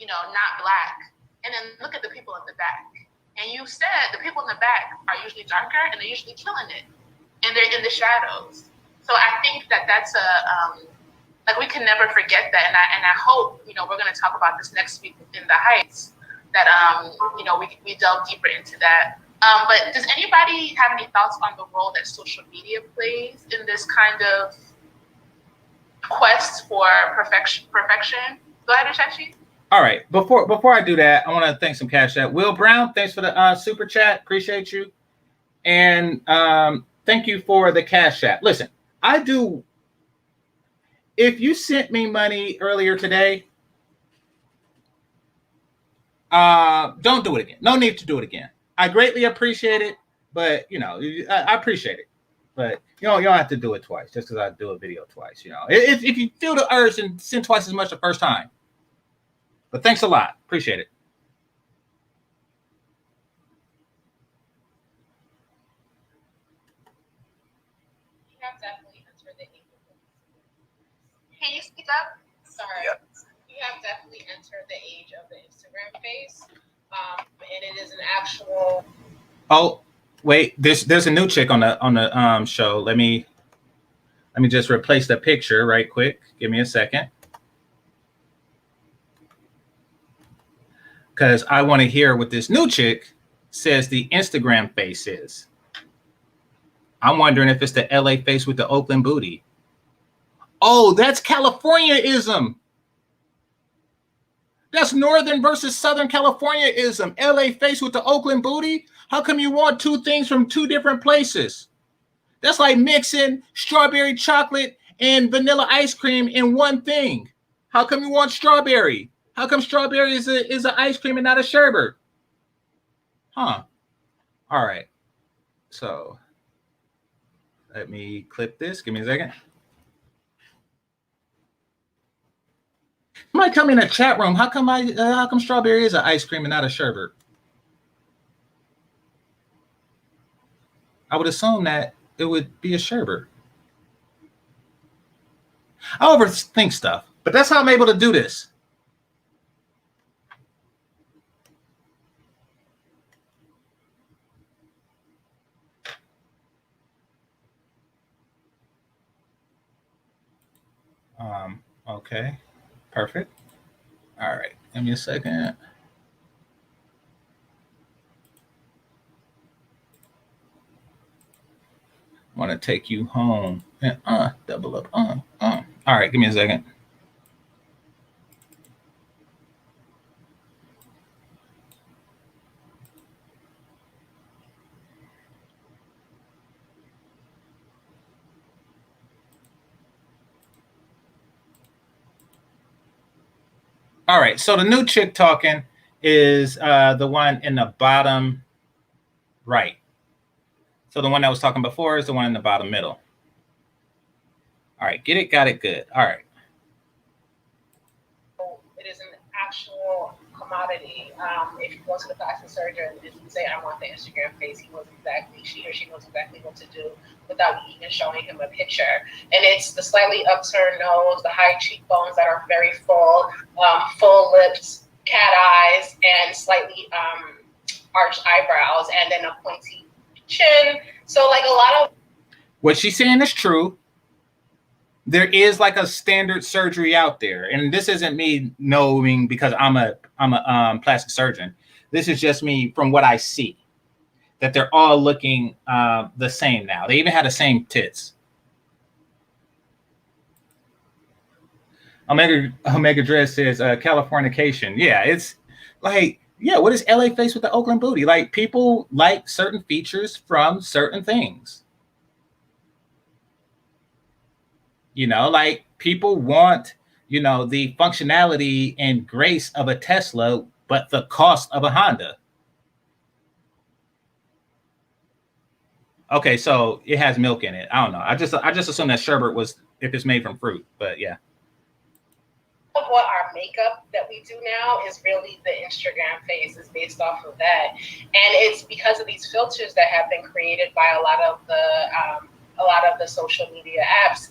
not black. And then look at the people in the back. And you said the people in the back are usually darker and they're usually killing it. And they're in the shadows. So I think that's we can never forget that. And I hope, we're going to talk about this next week in the Heights, that, we delve deeper into that. But does anybody have any thoughts on the role that social media plays in this kind of quest for perfection? Go ahead, Shashi. All right. Before I do that, I want to thank some Cash App. Will Brown, thanks for the super chat. Appreciate you. And thank you for the Cash App. Listen, if you sent me money earlier today, don't do it again. No need to do it again. I greatly appreciate it, but I appreciate it. But you don't have to do it twice just because I do a video twice. If you feel the urge, and send twice as much the first time. But thanks a lot. Appreciate it. You have definitely entered the age of Can you speak up? Sorry. Yeah. You have definitely entered the age of the Instagram phase. And it is an actual. Oh, wait, there's a new chick on the show. Let me just replace the picture right quick. Give me a second. Because I want to hear what this new chick says the Instagram face is. I'm wondering if it's the LA face with the Oakland booty. Oh, that's California-ism. That's Northern versus Southern California-ism. LA face with the Oakland booty? How come you want two things from two different places? That's like mixing strawberry chocolate and vanilla ice cream in one thing. How come you want strawberry? How come strawberry is an ice cream and not a sherbet? Huh. All right. So let me clip this. Give me a second. You might come in a chat room. How come strawberry is an ice cream and not a sherbet? I would assume that it would be a sherbet. I overthink stuff, but that's how I'm able to do this. Okay, perfect. All right, give me a second. I want to take you home and double up. All right, give me a second. All right, so the new chick talking is the one in the bottom right. So the one that was talking before is the one in the bottom middle. All right, get it, got it, good. All right. It is an actual commodity. If you go to the plastic surgeon and you say, I want the Instagram face, she or she knows exactly what to do without even showing him a picture. And it's the slightly upturned nose, the high cheekbones that are very full, full lips, cat eyes, and slightly arched eyebrows, and then a pointy chin. So like a lot of what she's saying is true. There is like a standard surgery out there, and this isn't me knowing because I'm a plastic surgeon. This is just me from what I see, that they're all looking the same now. They even have the same tits. Omega Dress says Californication. Yeah, it's like, yeah, what is LA face with the Oakland booty? Like, people like certain features from certain things. You know, like people want, you know, the functionality and grace of a Tesla, but the cost of a Honda. Okay, so it has milk in it. I don't know. I just assume that sherbet was if it's made from fruit, but yeah. Of what our makeup that we do now is really the Instagram face is based off of that, and it's because of these filters that have been created by a lot of the social media apps,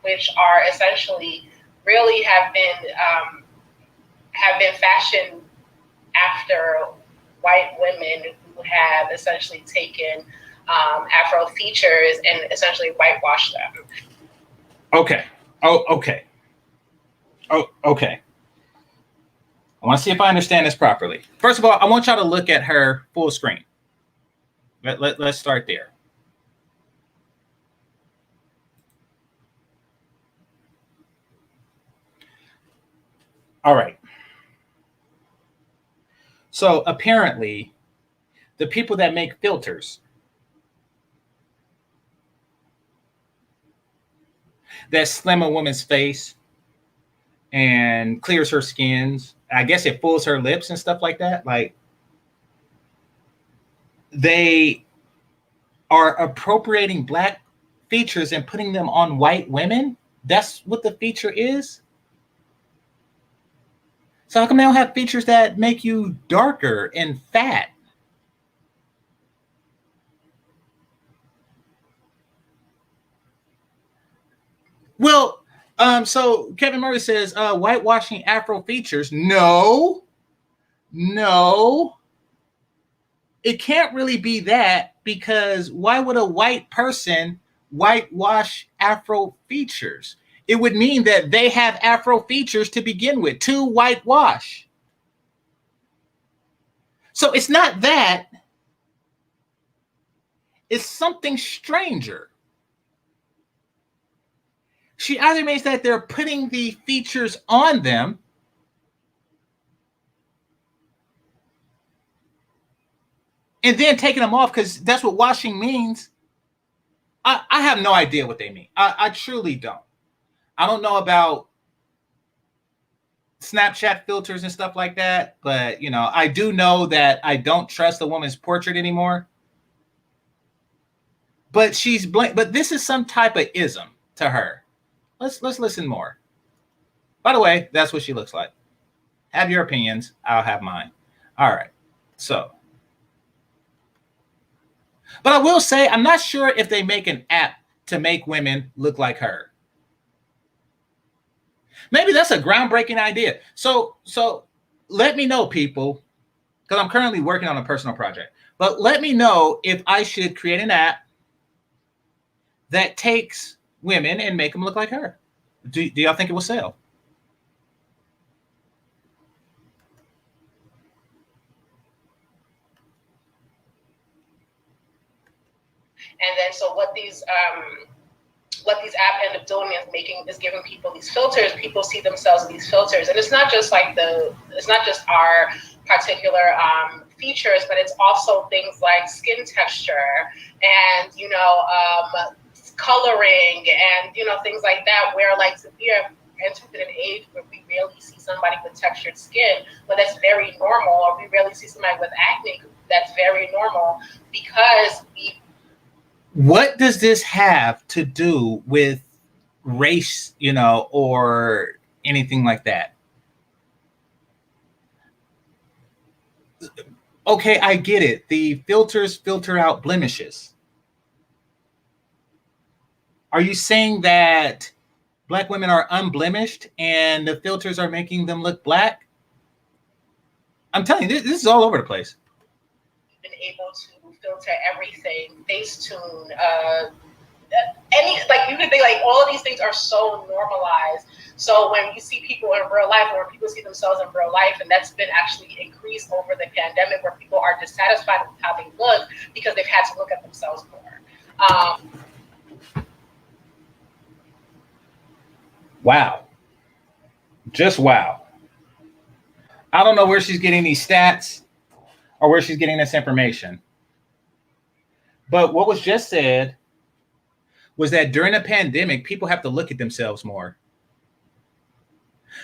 which are essentially really have been fashioned after white women who have essentially taken Afro features and essentially whitewashed them. Okay. Oh, okay. Oh, okay. I want to see if I understand this properly. First of all, I want y'all to look at her full screen. Let's start there. All right. So apparently, the people that make filters that slim a woman's face and clears her skins, I guess it fools her lips and stuff like that. Like, they are appropriating black features and putting them on white women. That's what the feature is. So how come they don't have features that make you darker and fat? Well, so Kevin Murray says whitewashing Afro features. No, it can't really be that, because why would a white person whitewash Afro features? It would mean that they have Afro features to begin with, to whitewash. So it's not that. It's something stranger. She either means that they're putting the features on them, and then taking them off, because that's what washing means. I have no idea what they mean. I truly don't. I don't know about Snapchat filters and stuff like that, but you know, I do know that I don't trust a woman's portrait anymore. But she's but this is some type of ism to her. Let's listen more. By the way, that's what she looks like. Have your opinions. I'll have mine. All right. So, but I will say, I'm not sure if they make an app to make women look like her. Maybe that's a groundbreaking idea. So let me know, people, because I'm currently working on a personal project. But let me know if I should create an app that takes women and make them look like her. Do y'all think it will sell? And then so what these apps end up doing is giving people these filters. People see themselves in these filters, and it's not just our particular features, but it's also things like skin texture and coloring and things like that. Where like we are entered an age where we rarely see somebody with textured skin, but that's very normal, or we rarely see somebody with acne. That's very normal because we. What does this have to do with race, or anything like that? Okay, I get it. The filters filter out blemishes. Are you saying that black women are unblemished and the filters are making them look black? I'm telling you, this is all over the place. Been able to filter everything, Facetune, you could think like all of these things are so normalized. So when you see people in real life, or when people see themselves in real life, and that's been actually increased over the pandemic, where people are dissatisfied with how they look because they've had to look at themselves more. Wow. Just wow. I don't know where she's getting these stats or where she's getting this information. But what was just said was that during a pandemic, people have to look at themselves more.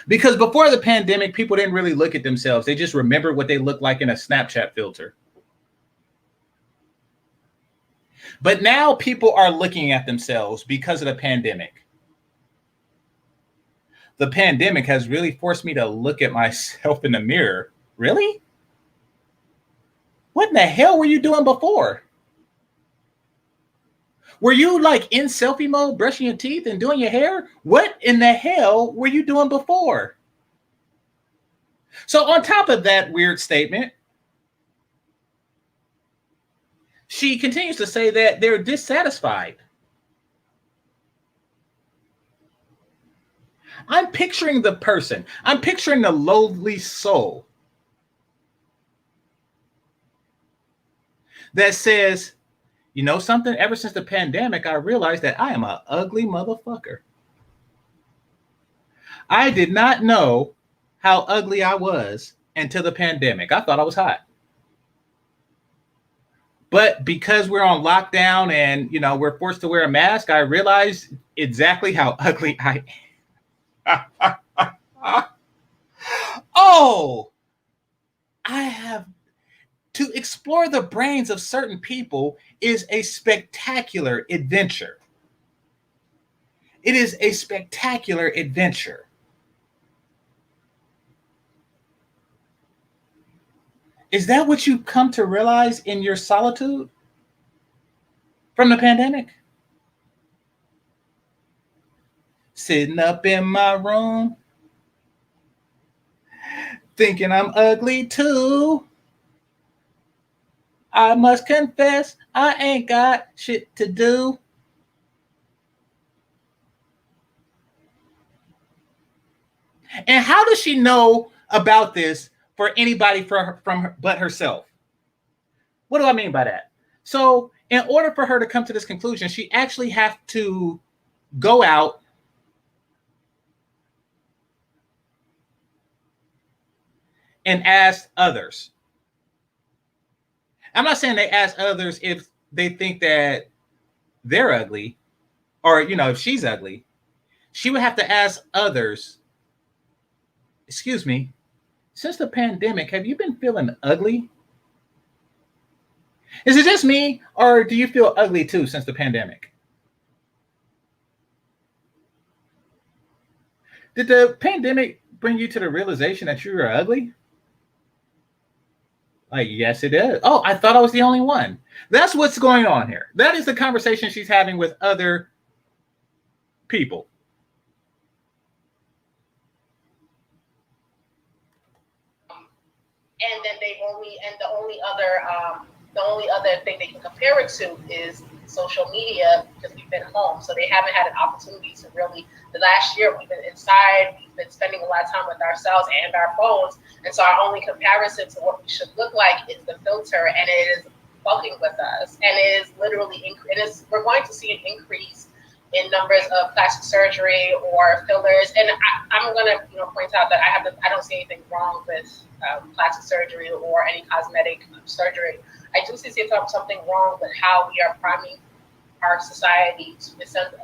Because before the pandemic, people didn't really look at themselves. They just remembered what they looked like in a Snapchat filter. But now people are looking at themselves because of the pandemic. The pandemic has really forced me to look at myself in the mirror. Really? What in the hell were you doing before? Were you like in selfie mode, brushing your teeth and doing your hair? What in the hell were you doing before? So on top of that weird statement, she continues to say that they're dissatisfied. I'm picturing the person. I'm picturing the lowly soul that says, you know something? Ever since the pandemic, I realized that I am an ugly motherfucker. I did not know how ugly I was until the pandemic. I thought I was hot. But because we're on lockdown and, we're forced to wear a mask, I realized exactly how ugly I am. Oh, I have to explore the brains of certain people is a spectacular adventure. It is a spectacular adventure. Is that what you come to realize in your solitude from the pandemic? Sitting up in my room, thinking I'm ugly too. I must confess, I ain't got shit to do. And how does she know about this for anybody but herself? What do I mean by that? So in order for her to come to this conclusion, she actually has to go out and ask others. I'm not saying they ask others if they think that they're ugly or, if she's ugly. She would have to ask others, excuse me, since the pandemic, have you been feeling ugly? Is it just me or do you feel ugly too since the pandemic? Did the pandemic bring you to the realization that you were ugly? Like, yes, it is. Oh, I thought I was the only one. That's what's going on here. That is the conversation she's having with other people. And then the only other thing they can compare it to is social media, because we've been home, so they haven't had an opportunity to really. The last year we've been inside, we've been spending a lot of time with ourselves and our phones, and so our only comparison to what we should look like is the filter, and it is fucking with us, and it is literally we're going to see an increase in numbers of plastic surgery or fillers, and I'm going to point out that I don't see anything wrong with plastic surgery or any cosmetic surgery. I do see something wrong with how we are priming our society to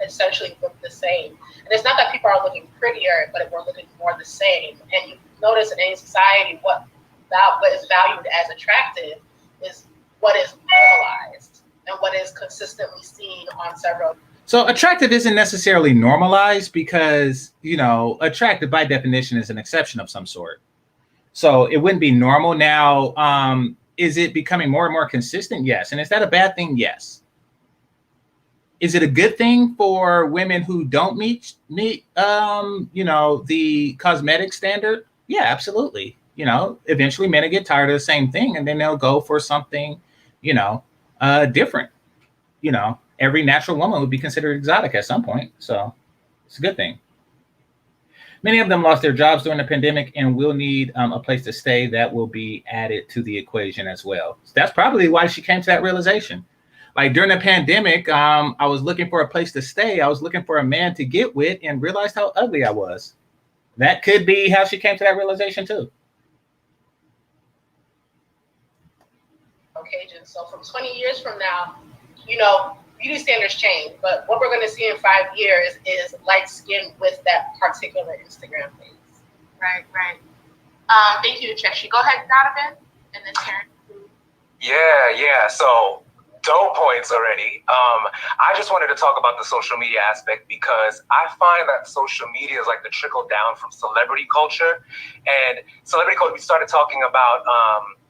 essentially look the same. And it's not that people are looking prettier, but we're looking more the same. And you notice in any society what is valued as attractive is what is normalized and what is consistently seen on several. So attractive isn't necessarily normalized because, attractive by definition is an exception of some sort. So it wouldn't be normal. Now, is it becoming more and more consistent? Yes. And is that a bad thing? Yes. Is it a good thing for women who don't meet the cosmetic standard? Yeah, absolutely. Eventually men will get tired of the same thing and then they'll go for something, different. Every natural woman would be considered exotic at some point. So it's a good thing. Many of them lost their jobs during the pandemic and will need a place to stay that will be added to the equation as well. So that's probably why she came to that realization. Like during the pandemic, I was looking for a place to stay. I was looking for a man to get with and realized how ugly I was. That could be how she came to that realization too. Occasion. So from 20 years from now, beauty standards change, but what we're going to see in 5 years is light skin with that particular Instagram face. Right. Thank you, Cheshi. Go ahead, Donovan, and then Taryn. Yeah. So dope points already. I just wanted to talk about the social media aspect because I find that social media is like the trickle down from celebrity culture. And celebrity culture, we started talking about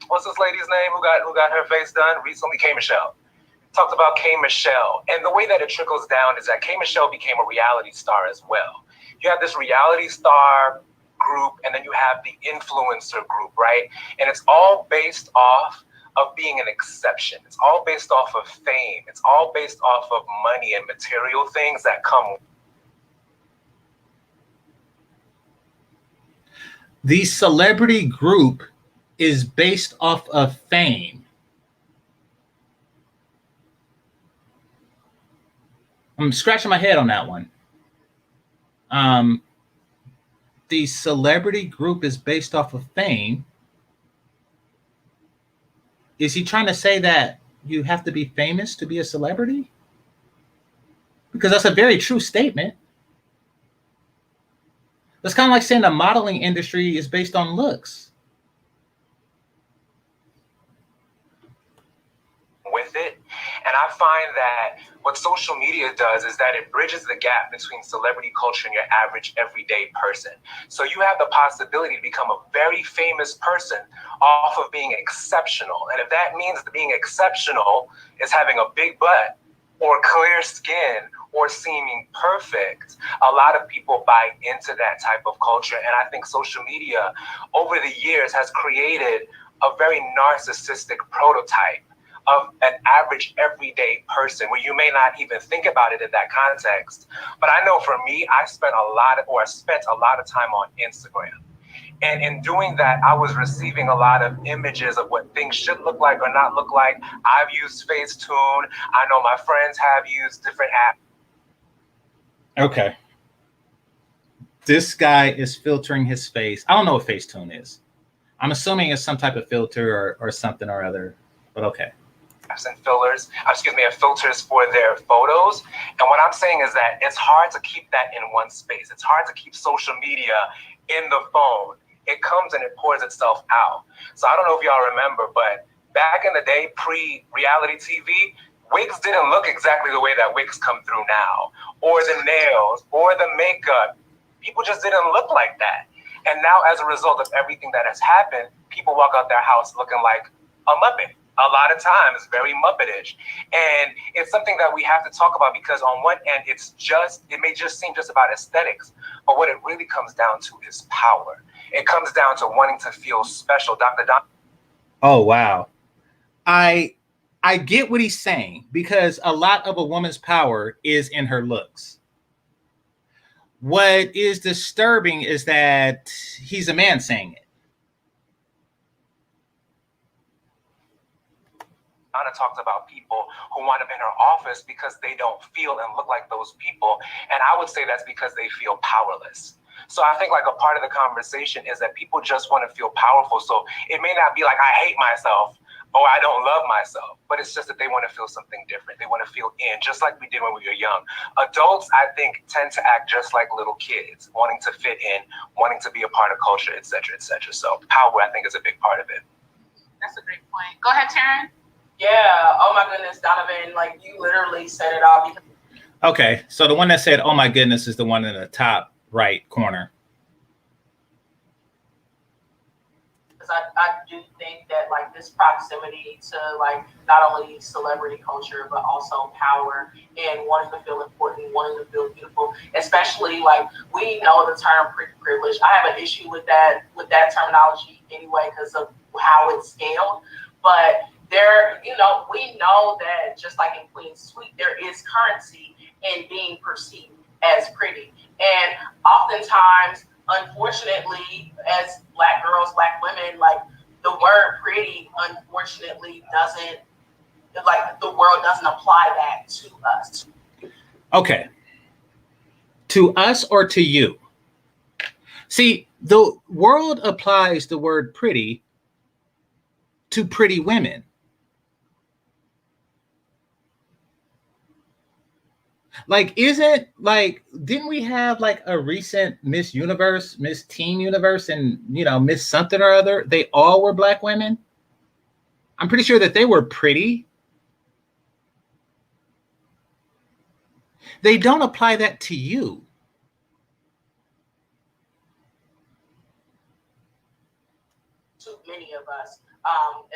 what's this lady's name who got her face done recently? K. Michelle. Talked about K. Michelle. And the way that it trickles down is that K. Michelle became a reality star as well. You have this reality star group, and then you have the influencer group, right? And it's all based off of being an exception. It's all based off of fame. It's all based off of money and material things that come. The celebrity group is based off of fame. I'm scratching my head on that one. The celebrity group is based off of fame. Is he trying to say that you have to be famous to be a celebrity? Because that's a very true statement. That's kind of like saying the modeling industry is based on looks. With it. And I find that what social media does is that it bridges the gap between celebrity culture and your average everyday person. So you have the possibility to become a very famous person off of being exceptional. And if that means that being exceptional is having a big butt or clear skin or seeming perfect, a lot of people buy into that type of culture. And I think social media over the years has created a very narcissistic prototype of an average everyday person where you may not even think about it in that context. But I know for me, I spent a lot of time on Instagram. And in doing that, I was receiving a lot of images of what things should look like or not look like. I've used Facetune. I know my friends have used different apps. Okay. This guy is filtering his face. I don't know what Facetune is. I'm assuming it's some type of filter or something or other, but okay. And filters for their photos. And what I'm saying is that it's hard to keep that in one space. It's hard to keep social media in the phone. It comes and it pours itself out. So I don't know if y'all remember, but back in the day, pre-reality TV, wigs didn't look exactly the way that wigs come through now, or the nails, or the makeup. People just didn't look like that. And now, as a result of everything that has happened, people walk out their house looking like a Muppet. A lot of times, very Muppetish. And it's something that we have to talk about because on one end, it may just seem just about aesthetics, but what it really comes down to is power. It comes down to wanting to feel special. Dr. Don. Oh, wow. I get what he's saying because a lot of a woman's power is in her looks. What is disturbing is that he's a man saying it. Anna talked about people who wind up in her office because they don't feel and look like those people. And I would say that's because they feel powerless. So I think like a part of the conversation is that people just want to feel powerful. So it may not be like I hate myself or I don't love myself, but it's just that they want to feel something different. They want to feel in, just like we did when we were young. Adults, I think, tend to act just like little kids, wanting to fit in, wanting to be a part of culture, et cetera, et cetera. So power, I think, is a big part of it. That's a great point. Go ahead, Taryn. Yeah. Oh my goodness, Donovan, like you literally said it all. Okay, so the one that said, "Oh my goodness," is the one in the top right corner. Because I do think that like this proximity to like not only celebrity culture but also power and wanting to feel important, wanting to feel beautiful, especially like we know the term privilege. I have an issue with that terminology anyway because of how it's scaled, but there, we know that just like in Queen Suite, there is currency in being perceived as pretty. And oftentimes, unfortunately, as Black girls, Black women, like the word pretty, unfortunately, the world doesn't apply that to us. Okay. To us or to you? See, the world applies the word pretty to pretty women. Like, didn't we have like a recent Miss Universe, Miss Teen Universe, and, Miss something or other? They all were Black women. I'm pretty sure that they were pretty. They don't apply that to you. Too many of us,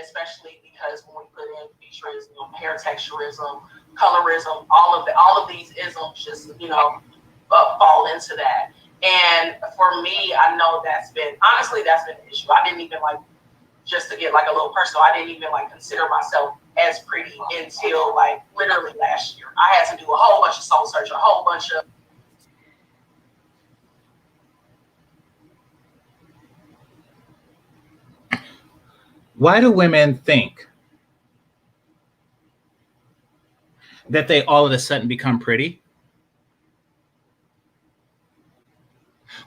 especially because when we put in featurism, hair texturism, colorism, all of these isms just fall into that. And for me, I know that's been an issue. I didn't even just to get like a little personal, I didn't even consider myself as pretty until literally last year. I had to do a whole bunch of soul searching, a whole bunch of Why do women think that they all of a sudden become pretty?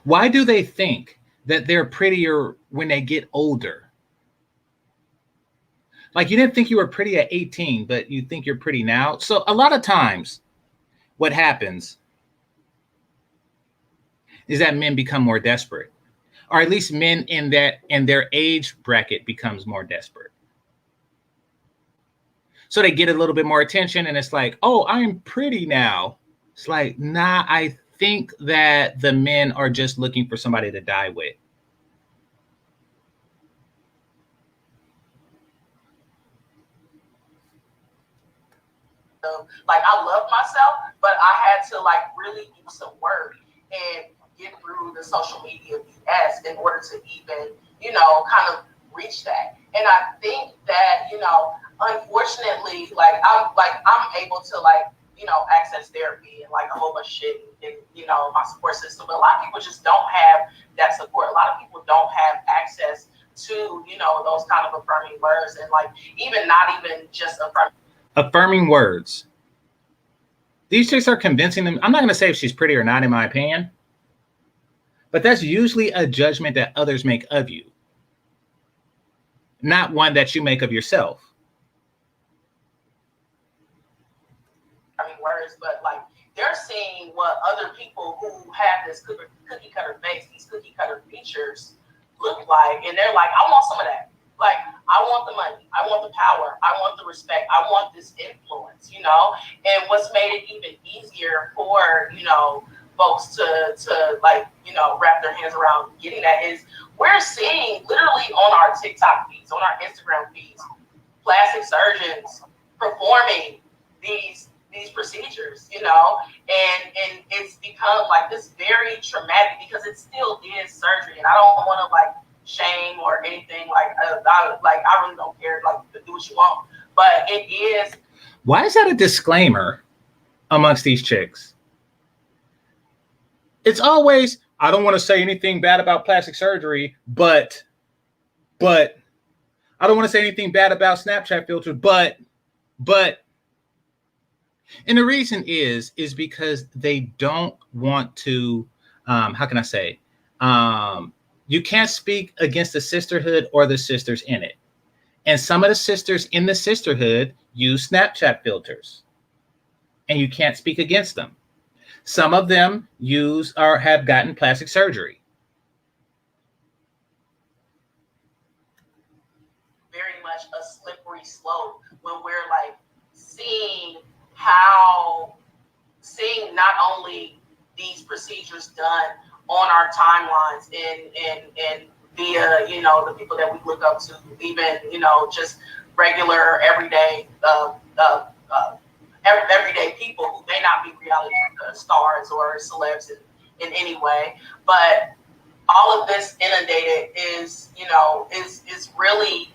Why do they think that they're prettier when they get older? Like, you didn't think you were pretty at 18, but you think you're pretty now. So a lot of times what happens is that men become more desperate, or at least men in their age bracket becomes more desperate. So they get a little bit more attention and it's like, oh, I'm pretty now. It's like, nah, I think that the men are just looking for somebody to die with. I love myself, but I had to really do some work and get through the social media BS in order to even, kind of reach that. And I think that, unfortunately, I'm able to access therapy and a whole bunch of shit in, my support system. But a lot of people just don't have that support. A lot of people don't have access to, those kind of affirming words and not even just affirming words. These chicks are convincing them. I'm not going to say if she's pretty or not, in my opinion, but that's usually a judgment that others make of you, not one that you make of yourself. Words, but they're seeing what other people who have this cookie cutter face, these cookie cutter features look like, and they're like, I want some of that. I want the money, I want the power, I want the respect, I want this influence, And what's made it even easier for, folks to wrap their hands around getting that is we're seeing literally on our TikTok feeds, on our Instagram feeds, plastic surgeons performing these procedures, and it's become this very traumatic because it still is surgery, and I don't want to shame or anything. I really don't care. Do what you want, but it is. Why is that a disclaimer amongst these chicks? It's always, I don't want to say anything bad about plastic surgery, but I don't want to say anything bad about Snapchat filters, but, and the reason is because they don't want to, how can I say, you can't speak against the sisterhood or the sisters in it. And some of the sisters in the sisterhood use Snapchat filters, and you can't speak against them. Some of them use or have gotten plastic surgery. Very much a slippery slope when we're seeing not only these procedures done on our timelines and via, the people that we look up to, even, just regular everyday everyday people who may not be reality stars or celebs in any way, but all of this inundated is really,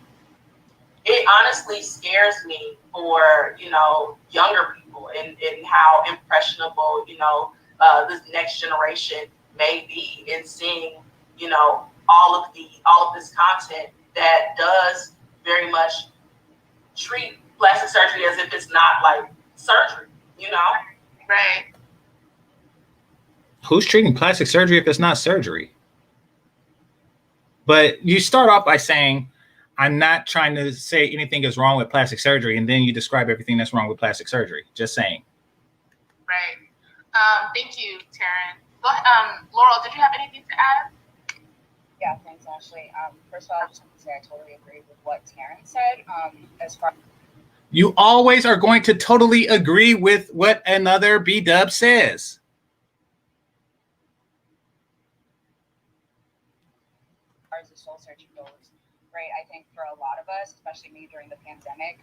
it honestly scares me for, younger people and how impressionable, this next generation may be in seeing, all of this content that does very much treat plastic surgery as if it's not surgery, Right. Who's treating plastic surgery if it's not surgery? But you start off by saying, I'm not trying to say anything is wrong with plastic surgery, and then you describe everything that's wrong with plastic surgery. Just saying. Right. Thank you, Taryn. Go ahead. Laurel, did you have anything to add? Yeah, thanks, Ashley. First of all, I just want to say I totally agree with what Taryn said. As far You always are going to totally agree with what another B-dub says. as the soul searching goes, right? I think for a lot of us, especially me during the pandemic,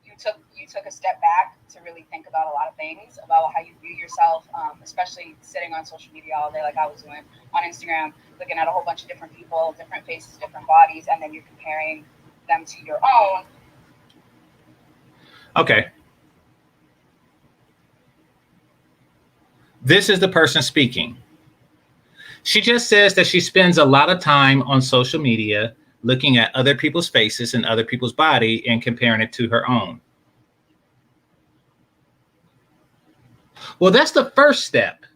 you took a step back to really think about a lot of things, about how you view yourself, especially sitting on social media all day like I was doing on Instagram, looking at a whole bunch of different people, different faces, different bodies, and then you're comparing them to your own. Okay. This is the person speaking. She just says that she spends a lot of time on social media looking at other people's faces and other people's body and comparing it to her own. Well, that's the first step.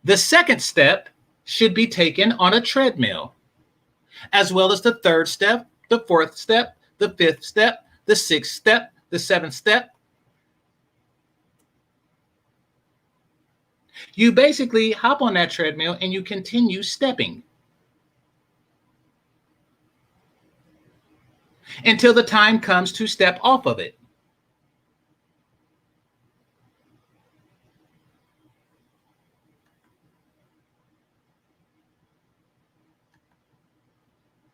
The second step should be taken on a treadmill, as well as the third step, the fourth step, the fifth step, the sixth step, the seventh step. You basically hop on that treadmill and you continue stepping until the time comes to step off of it.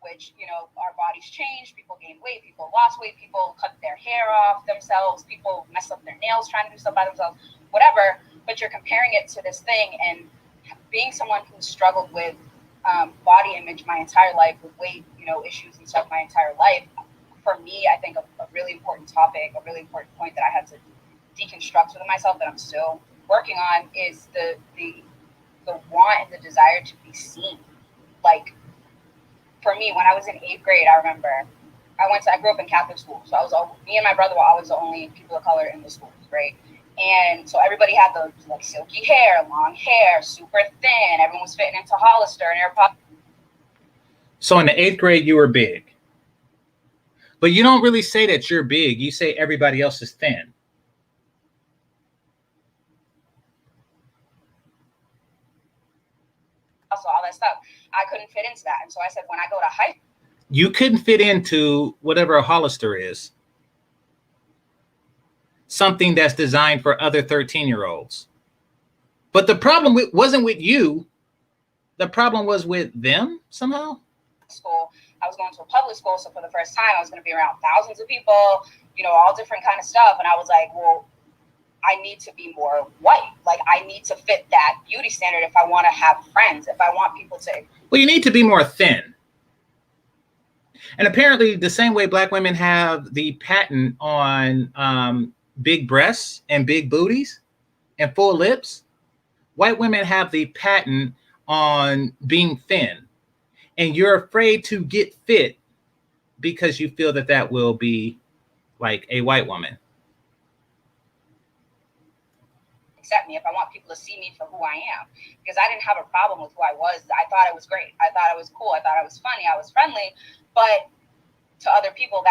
Which, you know, our bodies change, people gain weight, people lost weight, people cut their hair off themselves, people mess up their nails trying to do stuff by themselves, whatever. But you're comparing it to this thing, and being someone who struggled with body image my entire life, with weight, you know, issues and stuff my entire life, for me, I think a really important topic, a really important point that I had to deconstruct with myself that I'm still working on is the want and the desire to be seen. Like, for me, when I was in 8th grade, I remember I grew up in Catholic school, so me and my brother were always the only people of color in the schools, right? And so everybody had the like silky hair, long hair, super thin. Everyone was fitting into Hollister and AirPods. So in the 8th grade, you were big. But you don't really say that you're big. You say everybody else is thin. Also, all that stuff. I couldn't fit into that. And so I said, when I go to high school. You couldn't fit into whatever a Hollister is. Something that's designed for other 13-year-olds. But the problem wasn't with you. The problem was with them somehow. School. I was going to a public school, so for the first time, I was going to be around thousands of people, you know, all different kind of stuff. And I was like, well, I need to be more white. Like, I need to fit that beauty standard if I want to have friends, if I want people to. Well, you need to be more thin. And apparently, the same way Black women have the patent on big breasts and big booties and full lips, white women have the patent on being thin. And you're afraid to get fit because you feel that that will be like a white woman. Accept me if I want people to see me for who I am, because I didn't have a problem with who I was. I thought I was great. I thought I was cool. I thought I was funny. I was friendly. But to other people,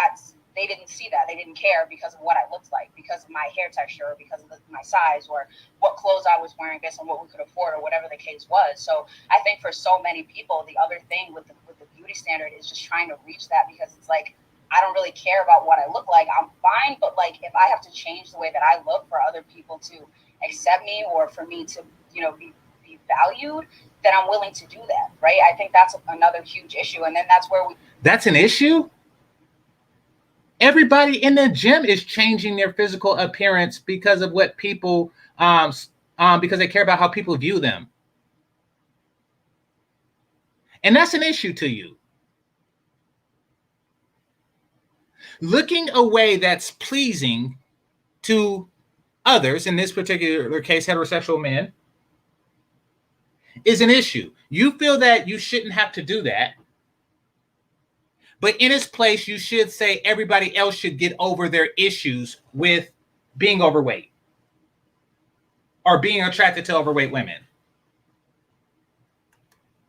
they didn't see that. They didn't care because of what I looked like, because of my hair texture, or because of my size, or what clothes I was wearing based on what we could afford, or whatever the case was. So I think for so many people, the other thing with the beauty standard is just trying to reach that, because it's like, I don't really care about what I look like. I'm fine, but like, if I have to change the way that I look for other people to accept me, or for me to, you know, be valued, then I'm willing to do that, right? I think that's another huge issue. And then that's an issue? Everybody in the gym is changing their physical appearance because of what people, because they care about how people view them. And that's an issue to you. Looking a way that's pleasing to others, in this particular case, heterosexual men, is an issue. You feel that you shouldn't have to do that. But in its place, you should say everybody else should get over their issues with being overweight or being attracted to overweight women.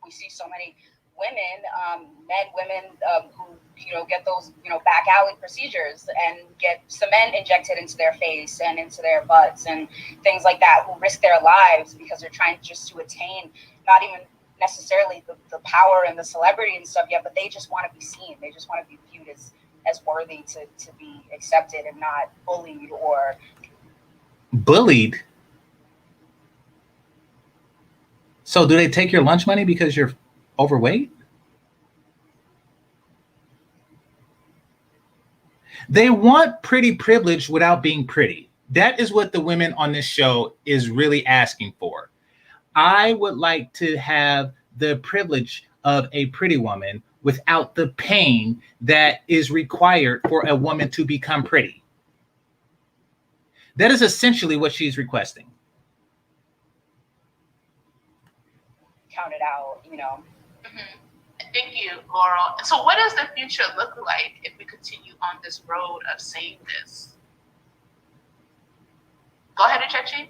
We see so many women, men, women who, you know, get those, you know, back alley procedures and get cement injected into their face and into their butts and things like that, who risk their lives because they're trying just to attain not even necessarily the power and the celebrity and stuff yet, but they just want to be seen. They just want to be viewed as worthy to be accepted and not bullied or bullied. So do they take your lunch money because you're overweight? They want pretty privilege without being pretty. That is what the women on this show is really asking for. I would like to have the privilege of a pretty woman without the pain that is required for a woman to become pretty. That is essentially what she's requesting. counted out, you know. Mm-hmm. Thank you, Laurel. So what does the future look like if we continue on this road of sameness? Go ahead, Achechi.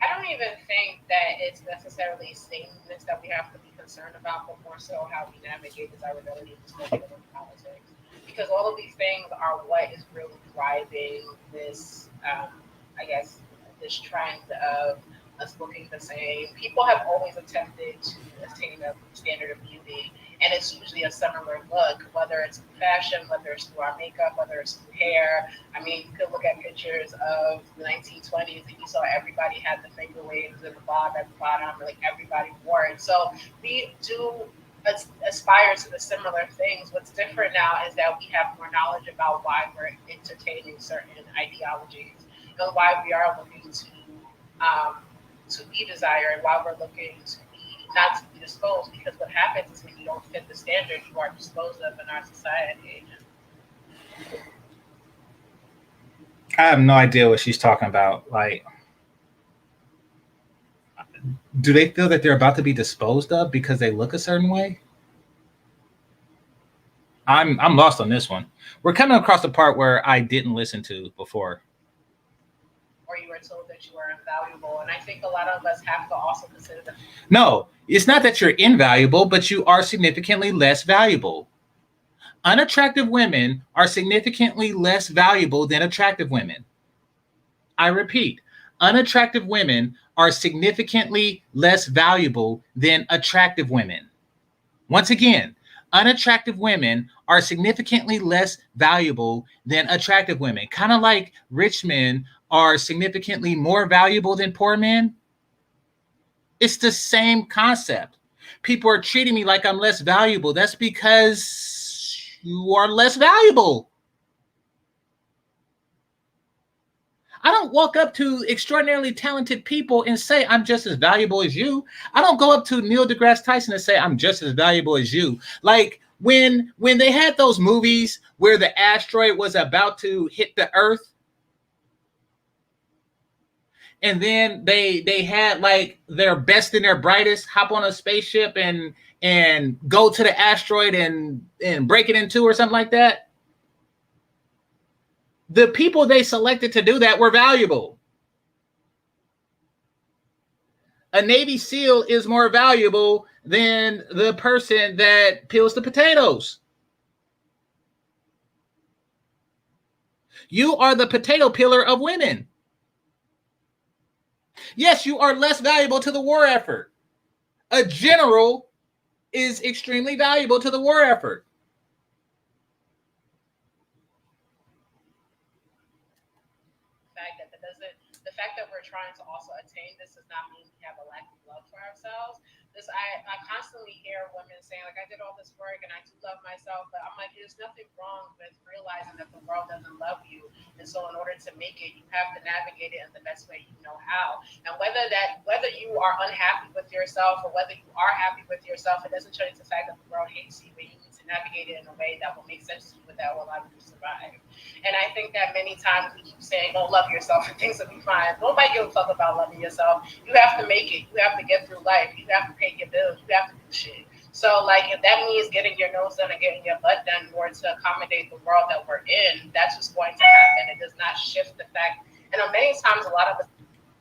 I don't even think that it's necessarily sameness that we have to be concerned about, but more so how we navigate desirability and politics. Because all of these things are what is really driving this, I guess, this trend of us looking the same. People have always attempted to attain a standard of beauty, and it's usually a similar look, whether it's fashion, whether it's through our makeup, whether it's through hair. I mean, you could look at pictures of the 1920s and you saw everybody had the finger waves and the bob at the bottom, like everybody wore it. So we do aspire to the similar things. What's different now is that we have more knowledge about why we're entertaining certain ideologies and why we are looking to be desired, why we're looking to be not to be disposed, because what happens is when you don't fit the standard, you are disposed of in our society. I have no idea what she's talking about. Like, do they feel that they're about to be disposed of because they look a certain way? I'm lost on this one. We're coming across the part where I didn't listen to before. Or you were told that you are invaluable. And I think a lot of us have to also consider the... No, it's not that you're invaluable, but you are significantly less valuable. Unattractive women are significantly less valuable than attractive women. I repeat, unattractive women are significantly less valuable than attractive women. Once again, unattractive women are significantly less valuable than attractive women. Kind of like rich men are significantly more valuable than poor men. It's the same concept. People are treating me like I'm less valuable. That's because you are less valuable. I don't walk up to extraordinarily talented people and say, I'm just as valuable as you. I don't go up to Neil deGrasse Tyson and say, I'm just as valuable as you. Like when they had those movies where the asteroid was about to hit the Earth, and then they had like their best and their brightest hop on a spaceship and go to the asteroid and break it in two or something like that. The people they selected to do that were valuable. A Navy SEAL is more valuable than the person that peels the potatoes. You are the potato peeler of women. Yes, you are less valuable to the war effort. A general is extremely valuable to the war effort. The fact that we're trying to also attain this does not mean we have a lack of love for ourselves. I constantly hear women saying, like, I did all this work and I do love myself, but I'm like, there's nothing wrong with realizing that the world doesn't love you. And so in order to make it, you have to navigate it in the best way you know how. And whether you are unhappy with yourself or whether you are happy with yourself, it doesn't change the fact that the world hates you, but you need to navigate it in a way that will make sense to you, but that will allow you to survive. And I think that many times we keep saying, don't love yourself and things will be fine. Nobody gives a fuck about loving yourself. You have to make it. You have to get through life. You have to pay your bills. You have to do shit. So, like, if that means getting your nose done and getting your butt done in order to accommodate the world that we're in, that's just going to happen. It does not shift the fact. And many times, a lot of us...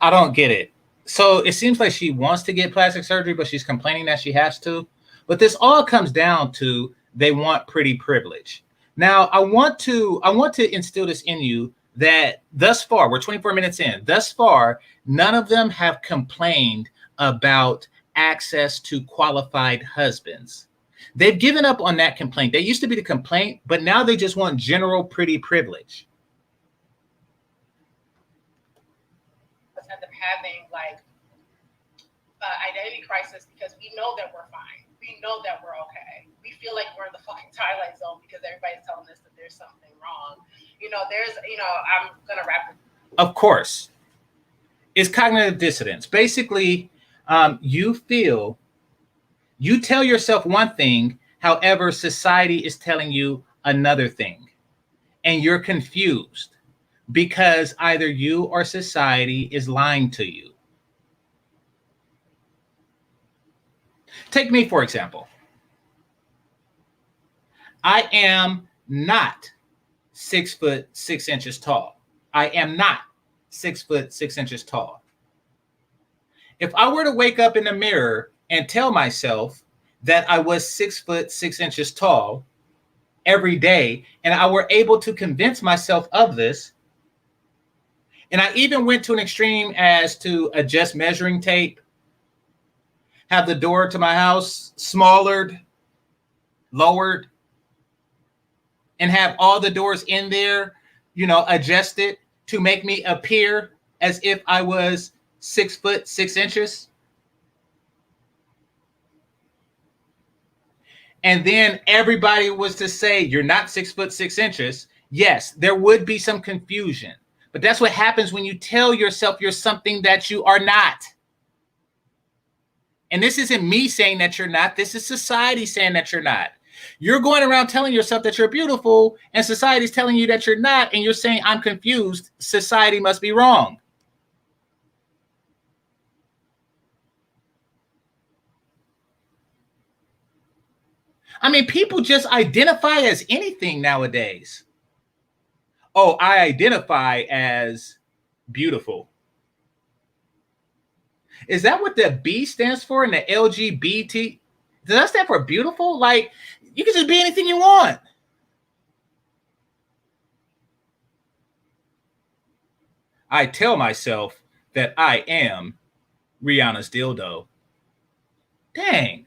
I don't get it. So it seems like she wants to get plastic surgery, but she's complaining that she has to. But this all comes down to they want pretty privilege. Now, I want to instill this in you that thus far, we're 24 minutes in, thus far, none of them have complained about access to qualified husbands. They've given up on that complaint. They used to be the complaint, but now they just want general pretty privilege. End up having like identity crisis because we know that we're fine. We know that we're okay. We feel like we're in the fucking twilight zone because everybody's telling us that there's something wrong. I'm gonna wrap it. Of course, it's cognitive dissonance. Basically, you tell yourself one thing, however, society is telling you another thing, and you're confused because either you or society is lying to you. Take me, for example. I am not 6'6" tall. I am not 6'6" tall. If I were to wake up in the mirror and tell myself that I was 6'6" tall every day, and I were able to convince myself of this, and I even went to an extreme as to adjust measuring tape, have the door to my house smallered, lowered, and have all the doors in there, adjusted to make me appear as if I was 6'6". And then everybody was to say, you're not 6'6". Yes, there would be some confusion, but that's what happens when you tell yourself you're something that you are not. And this isn't me saying that you're not. This is society saying that you're not. You're going around telling yourself that you're beautiful, and society's telling you that you're not, and you're saying, I'm confused. Society must be wrong. I mean, people just identify as anything nowadays. Oh, I identify as beautiful. Is that what the B stands for in the LGBT? Does that stand for beautiful? Like, you can just be anything you want. I tell myself that I am Rihanna's dildo. Dang.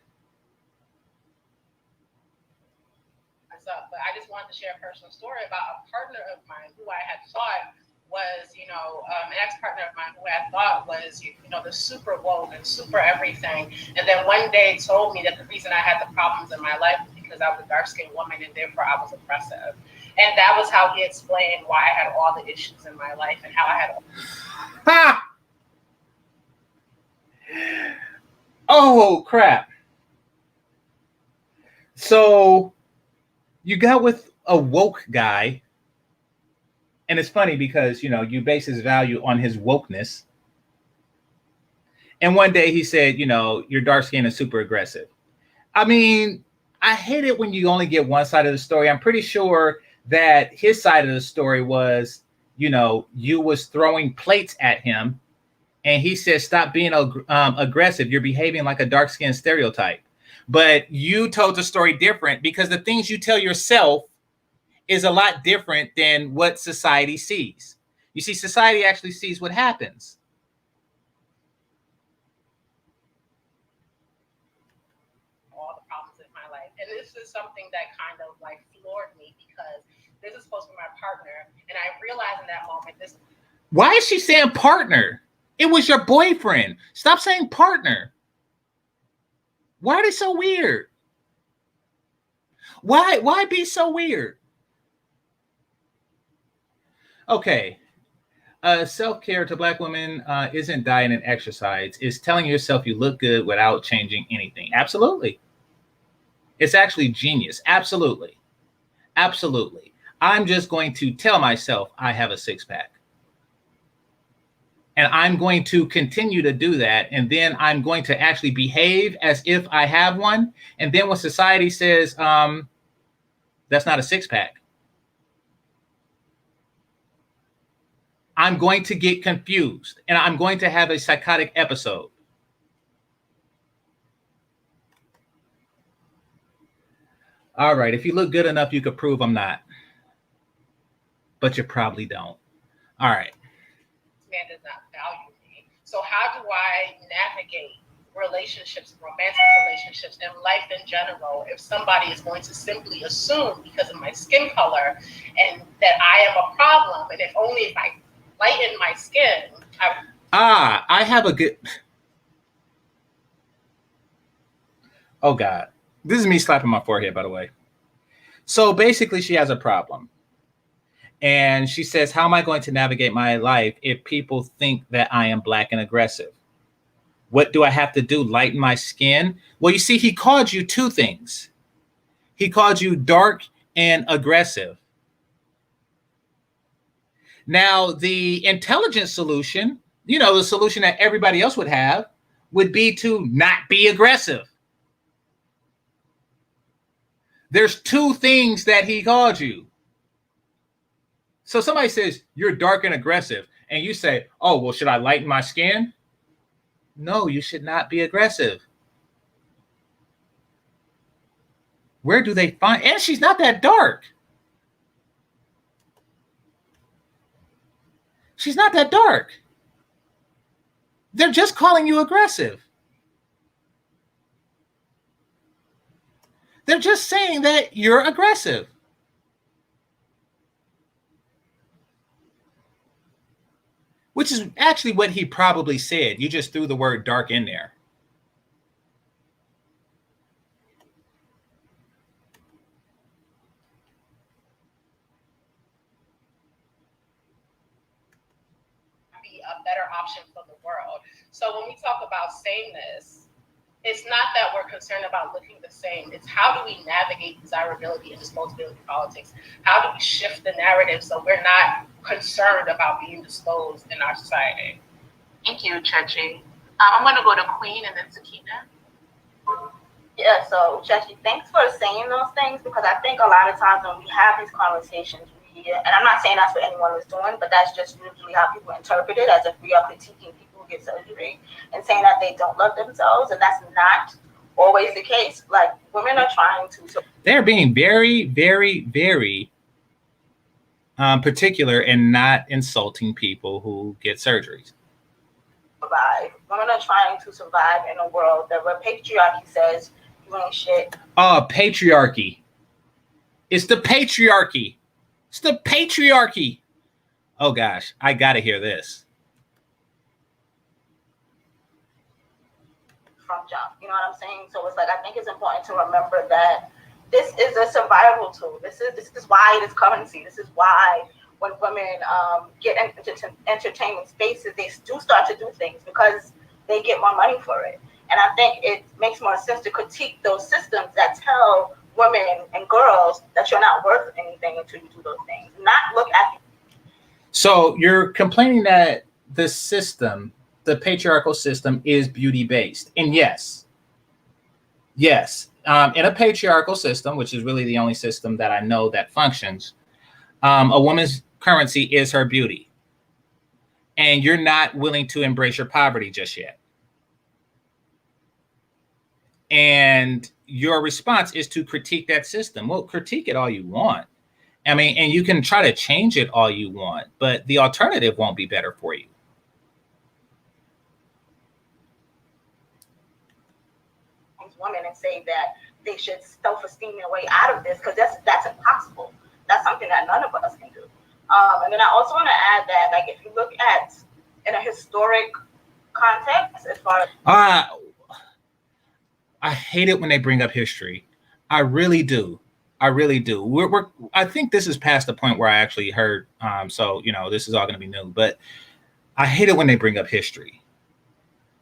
But I just wanted to share a personal story about a partner of mine who I had thought was, an ex-partner of mine who I thought was, the super woke and super everything. And then one day told me that the reason I had the problems in my life was because I was a dark-skinned woman and therefore I was oppressive. And that was how he explained why I had all the issues in my life and how I had. Ha! Oh, crap. So you got with a woke guy. And it's funny because, you base his value on his wokeness. And one day he said, you're dark skinned and super aggressive. I mean, I hate it when you only get one side of the story. I'm pretty sure that his side of the story was, you was throwing plates at him. And he said, stop being aggressive. You're behaving like a dark skinned stereotype. But you told the story different because the things you tell yourself is a lot different than what society sees. You see, society actually sees what happens. All the problems in my life. And this is something that kind of like floored me because this is supposed to be my partner. And I realized in that moment, Why is she saying partner? It was your boyfriend. Stop saying partner. Why are they so weird? Why be so weird? Okay. Self-care to Black women isn't diet and exercise. It's telling yourself you look good without changing anything. Absolutely. It's actually genius. Absolutely. Absolutely. I'm just going to tell myself I have a six-pack. And I'm going to continue to do that. And then I'm going to actually behave as if I have one. And then when society says, that's not a six-pack, I'm going to get confused and I'm going to have a psychotic episode. All right. If you look good enough, you could prove I'm not. But you probably don't. All right. Man does not value me. So how do I navigate relationships, romantic relationships, and life in general if somebody is going to simply assume because of my skin color and that I am a problem, and if only if I lighten my skin, I have a good... Oh, God. This is me slapping my forehead, by the way. So basically, she has a problem. And she says, how am I going to navigate my life if people think that I am black and aggressive? What do I have to do? Lighten my skin? Well, you see, he called you two things. He called you dark and aggressive. Now, the intelligent solution, you know, the solution that everybody else would have, would be to not be aggressive. There's two things that he called you. So somebody says, you're dark and aggressive. And you say, oh, well, should I lighten my skin? No, you should not be aggressive. Where do they find? And she's not that dark. She's not that dark. They're just calling you aggressive. They're just saying that you're aggressive. Which is actually what he probably said. You just threw the word dark in there. be a better option for the world. So when we talk about sameness, it's not that we're concerned about looking the same. It's how do we navigate desirability and disposability politics? How do we shift the narrative so we're not concerned about being disposed in our society? Thank you, Chechi. I'm going to go to Queen and then Sakina. Yeah, so Chechi, thanks for saying those things, because I think a lot of times when we have these conversations, and I'm not saying that's what anyone was doing, but that's just usually how people interpret it, as if we are critiquing people who get surgery and saying that they don't love themselves, and that's not always the case. Like, women are trying to... They're being very, very, very particular and not insulting people who get surgeries. Survive. Women are trying to survive in a world that where patriarchy says you ain't shit. Patriarchy. It's the patriarchy. It's the patriarchy. Oh gosh, I gotta hear this. From jump, you know what I'm saying? So it's like, I think it's important to remember that this is a survival tool. This is why it is currency. This is why when women get into entertainment spaces, they do start to do things because they get more money for it. And I think it makes more sense to critique those systems that tell women and girls that you're not worth anything until you do those things. Not look at... So you're complaining that the system, the patriarchal system, is beauty-based. And yes, in a patriarchal system, which is really the only system that I know that functions, a woman's currency is her beauty. And you're not willing to embrace your poverty just yet. And your response is to critique that system. Well, critique it all you want. I mean, and you can try to change it all you want, but the alternative won't be better for you. Women and say that they should self-esteem their way out of this, because that's impossible. That's something that none of us can do. And then I also want to add that, like, if you look at in a historic context, as far as I hate it when they bring up history. I really do. I really do. I think this is past the point where I actually heard. So, you know, this is all going to be new. But I hate it when they bring up history.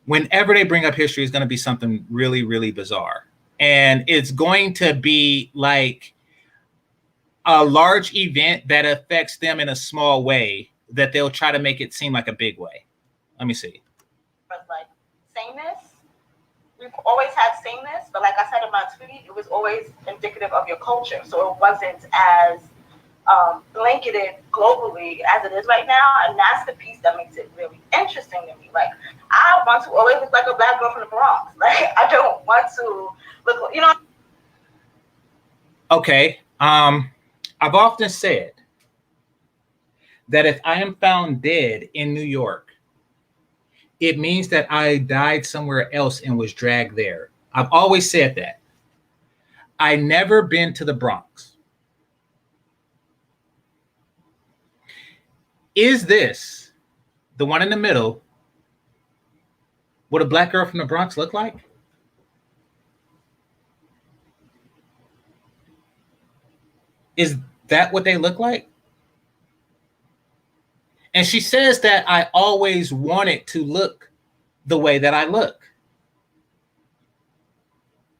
Whenever they bring up history, it's going to be something really, really bizarre. And it's going to be like a large event that affects them in a small way that they'll try to make it seem like a big way. Let me see. Like sameness. We've always had sameness, but like I said in my tweet, it was always indicative of your culture. So it wasn't as blanketed globally as it is right now. And that's the piece that makes it really interesting to me. Like, I want to always look like a black girl from the Bronx. Like, I don't want to look, you know. Okay. I've often said that if I am found dead in New York, it means that I died somewhere else and was dragged there. I've always said that. I never been to the Bronx. Is this the one in the middle? What a black girl from the Bronx look like? Is that what they look like? And she says that I always wanted to look the way that I look.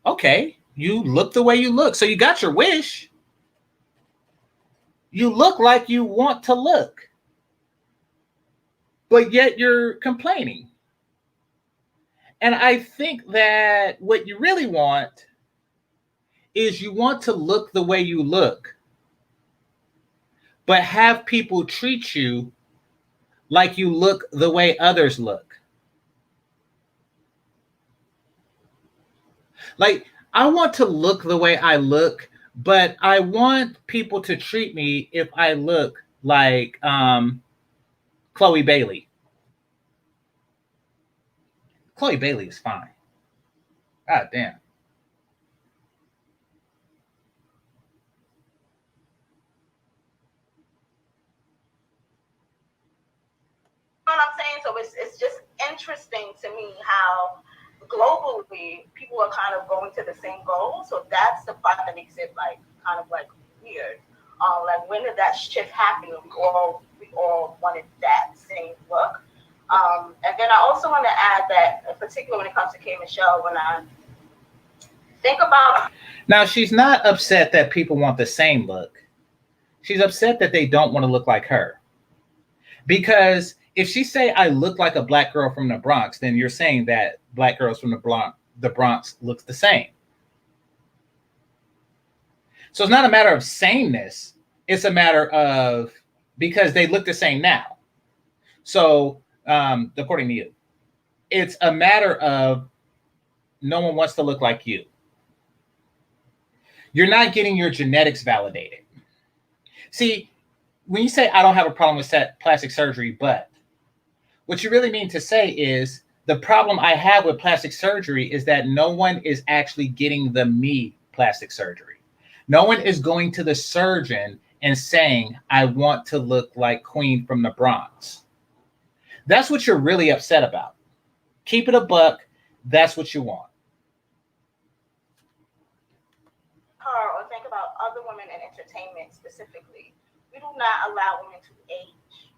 Okay, you look the way you look. So you got your wish. You look like you want to look. But yet you're complaining. And I think that what you really want is you want to look the way you look, but have people treat you like you look the way others look. Like, I want to look the way I look, but I want people to treat me if I look like Chloe Bailey. Chloe Bailey is fine. God damn. You know what I'm saying? So it's just interesting to me how globally people are kind of going to the same goal. So that's the part that makes it like kind of like weird. Like when did that shift happen? We all wanted that same look. And then I also want to add that, in particular when it comes to K. Michelle, when I think about now, she's not upset that people want the same look. She's upset that they don't want to look like her. Because if she say I look like a black girl from the Bronx, then you're saying that black girls from the Bronx looks the same. So it's not a matter of sameness. It's a matter of because they look the same now. So according to you, it's a matter of no one wants to look like you. You're not getting your genetics validated. See, when you say I don't have a problem with plastic surgery, but what you really mean to say is the problem I have with plastic surgery is that no one is actually getting the me plastic surgery. No one is going to the surgeon and saying, I want to look like Queen from the Bronx. That's what you're really upset about. Keep it a buck. That's what you want. her or think about other women in entertainment specifically. We do not allow women to age.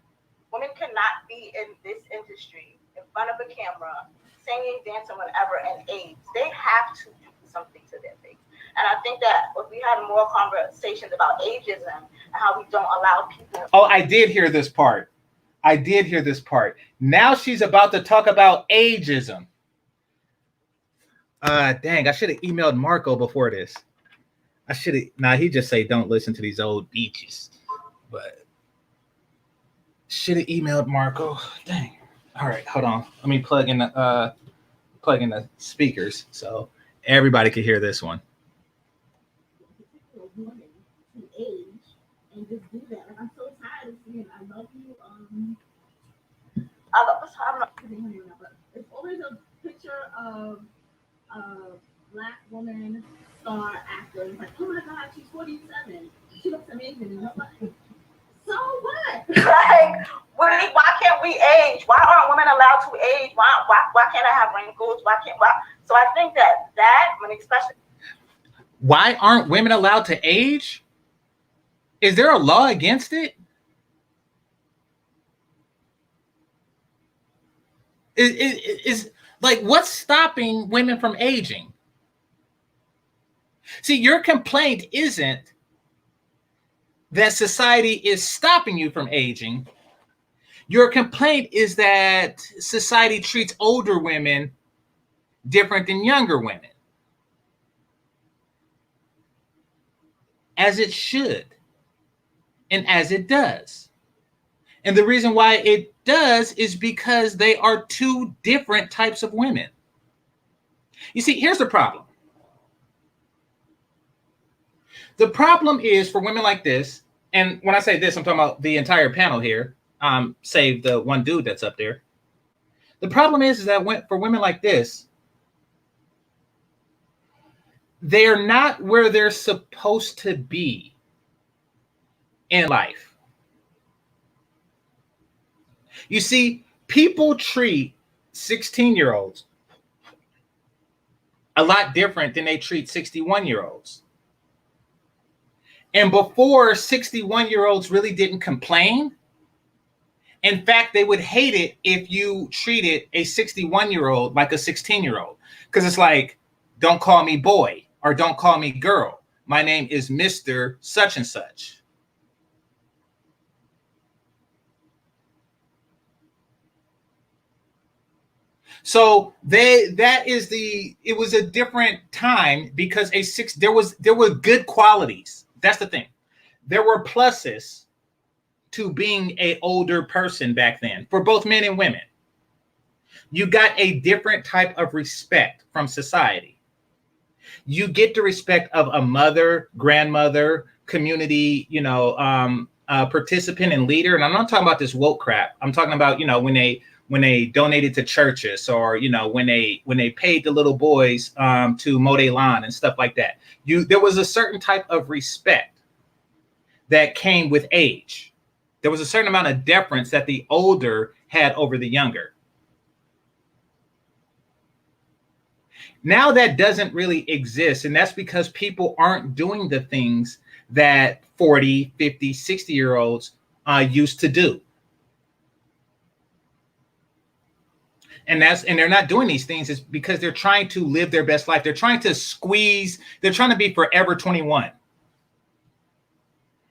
Women cannot be in this industry in front of a camera, singing, dancing, whatever, and age. They have to do something to their face. And I think that if we had more conversations about ageism and how we don't allow people. Oh, I did hear this part. Now she's about to talk about ageism. Dang, I should have emailed Marco before this. He just say don't listen to these old beaches. But should have emailed Marco. Dang. All right, hold on. Let me plug in the speakers so everybody can hear this one. Age and just do that. Like, I'm so tired of seeing I love you. It's always a picture of a black woman star actor. It's like, oh my God, she's 47. She looks amazing. And I'm like, so what? Like, why can't we age? Why aren't women allowed to age? Why can't I have wrinkles? So I think that when especially. Why aren't women allowed to age? Is there a law against it? Is like what's stopping women from aging? See, your complaint isn't that society is stopping you from aging. Your complaint is that society treats older women different than younger women. As it should. And as it does. And the reason why it does is because they are two different types of women. You see, here's the problem. The problem is for women like this, and when I say this, I'm talking about the entire panel here, save the one dude that's up there. The problem is that for women like this, they're not where they're supposed to be in life. You see, people treat 16-year-olds a lot different than they treat 61-year-olds. And before, 61-year-olds really didn't complain. In fact, they would hate it if you treated a 61-year-old like a 16-year-old. Because it's like, don't call me boy or don't call me girl. My name is Mr. Such and Such. So it was a different time because there were good qualities. That's the thing. There were pluses to being an older person back then for both men and women. You got a different type of respect from society. You get the respect of a mother, grandmother, community, participant and leader. And I'm not talking about this woke crap. I'm talking about, when they donated to churches, or when they paid the little boys to mow their lawn and stuff like that. There was a certain type of respect that came with age. There was a certain amount of deference that the older had over the younger. Now that doesn't really exist, and that's because people aren't doing the things that 40, 50, 60-year-olds used to do. And they're not doing these things is because they're trying to live their best life. They're trying to be forever 21.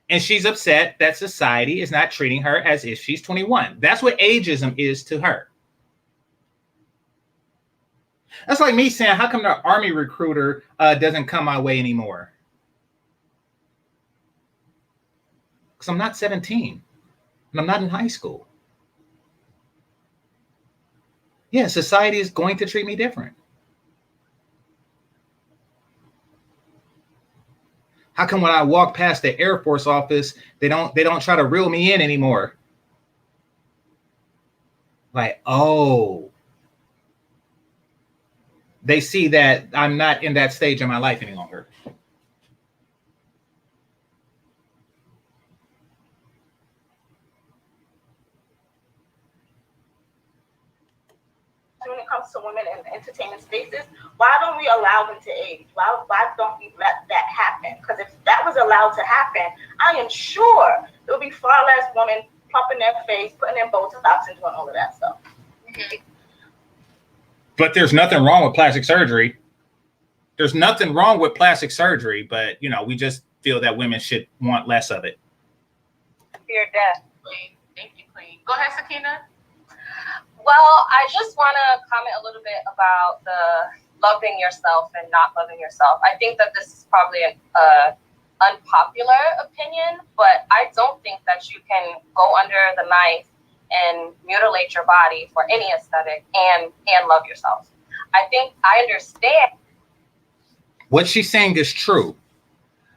And she's upset that society is not treating her as if she's 21. That's what ageism is to her. That's like me saying, how come the Army recruiter doesn't come my way anymore? Because I'm not 17 and I'm not in high school. Yeah, society is going to treat me different. How come when I walk past the Air Force office, they don't try to reel me in anymore? Like, oh, they see that I'm not in that stage of my life any longer. When it comes to women in entertainment spaces, why don't we allow them to age? Why don't we let that happen? Because if that was allowed to happen, I am sure there would be far less women pumping their face, putting in Botox, and doing all of that stuff. Mm-hmm. But there's nothing wrong with plastic surgery. There's nothing wrong with plastic surgery, but we just feel that women should want less of it. Fear death. Thank you, Queen. Go ahead, Sakina. Well, I just want to comment a little bit about the loving yourself and not loving yourself. I think that this is probably an unpopular opinion, but I don't think that you can go under the knife and mutilate your body for any aesthetic and love yourself. I understand. What she's saying is true.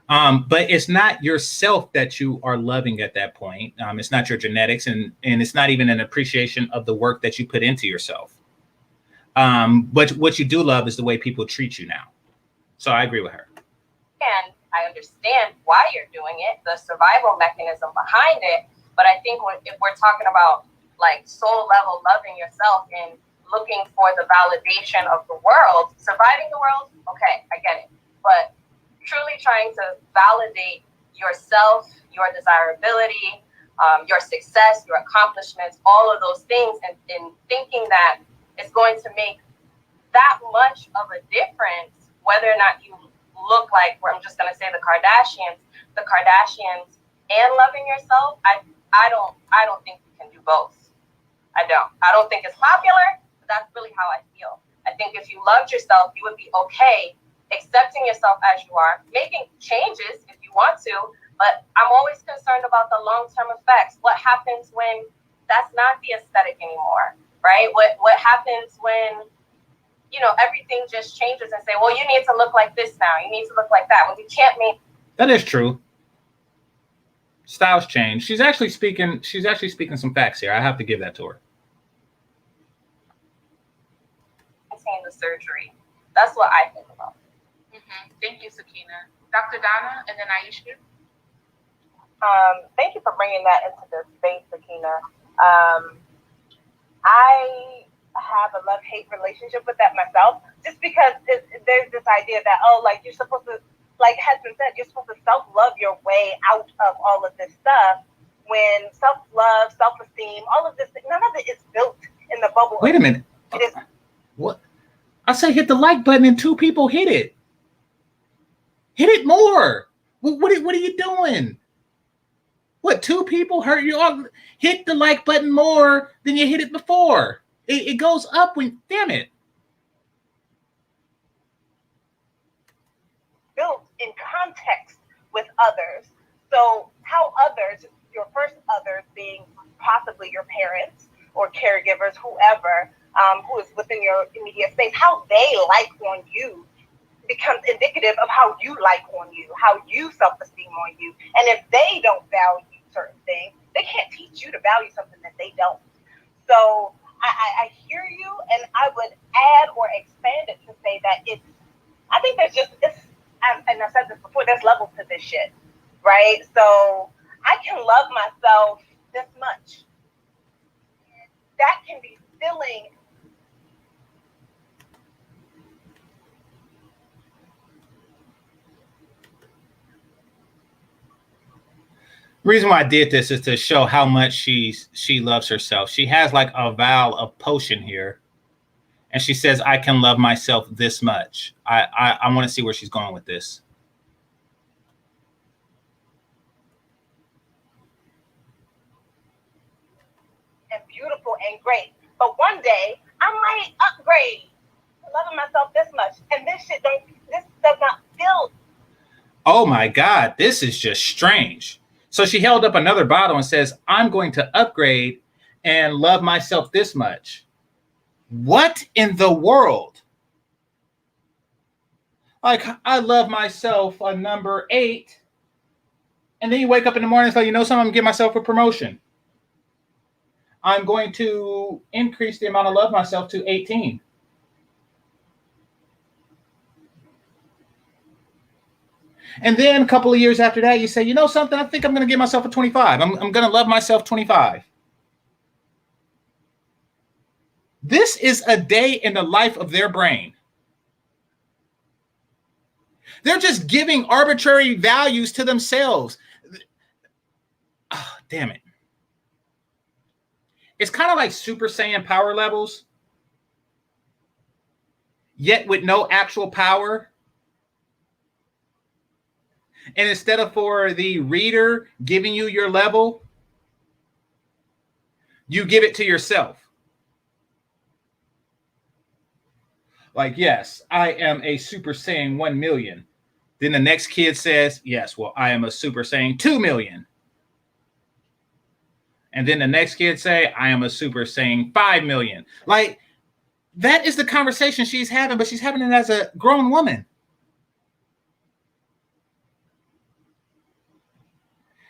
But it's not yourself that you are loving at that point. It's not your genetics, and it's not even an appreciation of the work that you put into yourself. But what you do love is the way people treat you now. So I agree with her. And I understand why you're doing it, the survival mechanism behind it. But I think if we're talking about like soul level loving yourself and looking for the validation of the world, surviving the world, okay, I get it. But truly trying to validate yourself, your desirability, your success, your accomplishments, all of those things, and thinking that it's going to make that much of a difference, whether or not you look like, I'm just going to say the Kardashians, and loving yourself, I don't think you can do both. I don't think it's popular, but that's really how I feel. I think if you loved yourself, you would be okay accepting yourself as you are, making changes if you want to, but I'm always concerned about the long-term effects. What happens when that's not the aesthetic anymore, right? What happens when, everything just changes and say, well, you need to look like this now, you need to look like that. Well, you can't make That is true. Styles change. She's actually speaking some facts here. I have to give that to her. Saying the surgery. That's what I think about. Thank you, Sakina. Dr. Donna, and then Aisha. Thank you for bringing that into the space, Sakina. I have a love-hate relationship with that myself, just because there's this idea that, oh, like you're supposed to, like has been said, you're supposed to self-love your way out of all of this stuff, when self-love, self-esteem, all of this, none of it is built in the bubble. Wait a minute. What? I say hit the like button and 2 people hit it. Hit it more. What are you doing? What, 2 people hurt you? All hit the like button more than you hit it before. It goes up when, damn it. Built in context with others. So how others, your first others being possibly your parents or caregivers, whoever, who is within your immediate space, how they like on you becomes indicative of how you like on you, how you self-esteem on you. And if they don't value certain things, they can't teach you to value something that they don't. So I hear you, and I would add or expand it to say that I think there's and I said this before, there's levels to this shit, right? So I can love myself this much. That can be filling. The reason why I did this is to show how much she loves herself. She has like a vial of potion here, and she says, I can love myself this much. I want to see where she's going with this. And beautiful and great. But one day I might upgrade to loving myself this much. And this does not feel. Oh my God, this is just strange. So she held up another bottle and says, I'm going to upgrade and love myself this much. What in the world? Like, I love myself a number 8. And then you wake up in the morning and say, you know something, I'm going to give myself a promotion. I'm going to increase the amount of love myself to 18. And then a couple of years after that, you say, you know something, I think I'm going to give myself a 25. I'm going to love myself 25. This is a day in the life of their brain. They're just giving arbitrary values to themselves. Oh, damn it. It's kind of like Super Saiyan power levels, yet with no actual power. And instead of for the reader giving you your level, you give it to yourself. Like, yes, I am a Super Saiyan 1 million. Then the next kid says, yes, well, I am a Super Saiyan 2 million. And then the next kid say, I am a Super Saiyan 5 million. Like, that is the conversation she's having, but she's having it as a grown woman.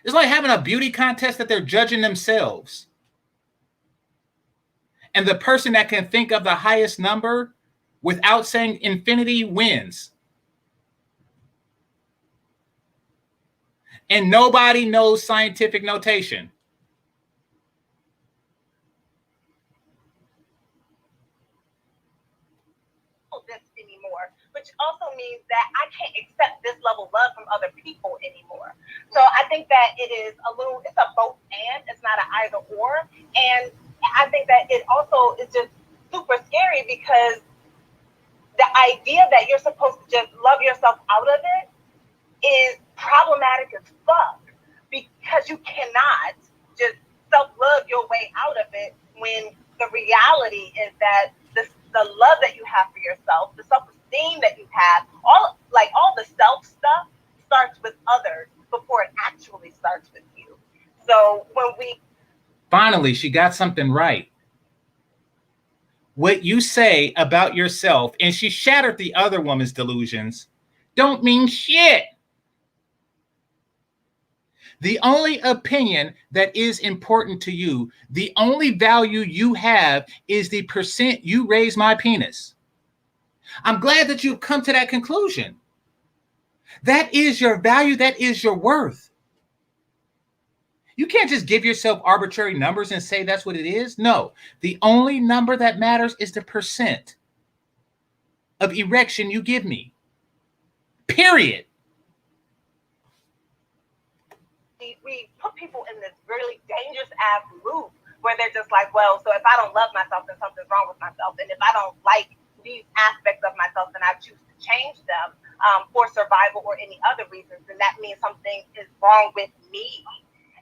It's like having a beauty contest that they're judging themselves. And the person that can think of the highest number without saying infinity wins. And nobody knows scientific notation. This anymore, which also means that I can't accept this level of love from other people anymore. So I think that it's a both and, it's not an either or. And I think that it also is just super scary, because the idea that you're supposed to just love yourself out of it is problematic as fuck, because you cannot just self-love your way out of it, when the reality is that the love that you have for yourself, the self-esteem that you have, all the self stuff starts with others before it actually starts with you. So finally, she got something right. What you say about yourself, and she shattered the other woman's delusions, don't mean shit. The only opinion that is important to you, the only value you have is the percent you raise my penis. I'm glad that you've come to that conclusion. That is your value. That is your worth. You can't just give yourself arbitrary numbers and say that's what it is. No, the only number that matters is the percent of erection you give me. Period. We put people in this really dangerous ass loop where they're just like, well, so if I don't love myself, then something's wrong with myself. And if I don't like these aspects of myself, then I choose to change them for survival or any other reasons. And that means something is wrong with me.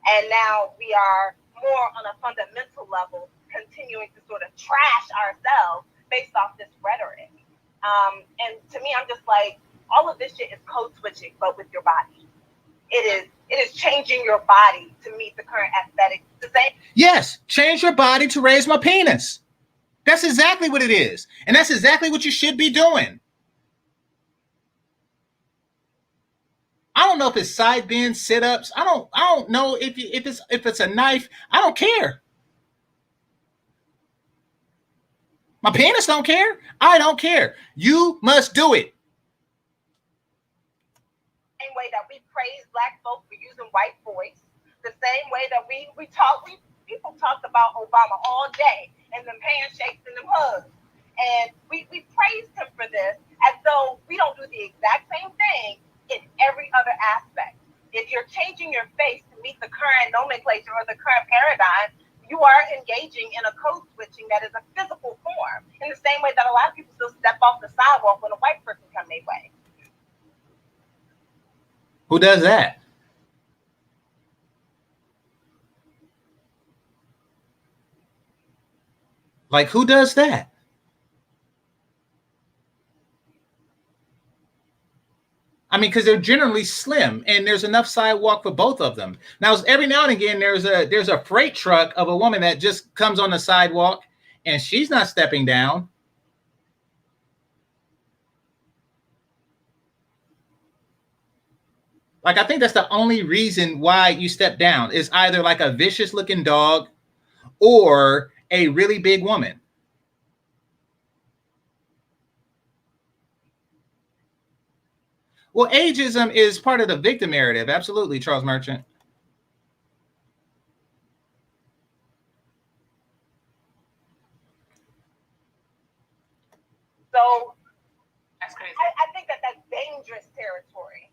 And now we are more on a fundamental level, continuing to sort of trash ourselves based off this rhetoric. And to me, I'm just like, all of this shit is code switching, but with your body. It is changing your body to meet the current aesthetic. Yes, change your body to raise my penis. That's exactly what it is. And that's exactly what you should be doing. I don't know if it's side bends, sit-ups. I don't know if it's a knife. I don't care. My penis don't care. I don't care. You must do it. Same way that we praise Black folks for using white voice, the same way that people talked about Obama all day and them handshakes and them hugs, and we praised him for this as though we don't do the exact same thing in every other aspect. If you're changing your face to meet the current nomenclature or the current paradigm, you are engaging in a code switching that is a physical form, in the same way that a lot of people still step off the sidewalk when a white person comes their way. Who does that? Like, who does that? I mean, because they're generally slim and there's enough sidewalk for both of them. Now, every now and again, there's a freight truck of a woman that just comes on the sidewalk and she's not stepping down. Like, I think that's the only reason why you step down is either like a vicious looking dog or a really big woman. Well, ageism is part of the victim narrative. Absolutely, Charles Merchant. So That's crazy. I think that's dangerous territory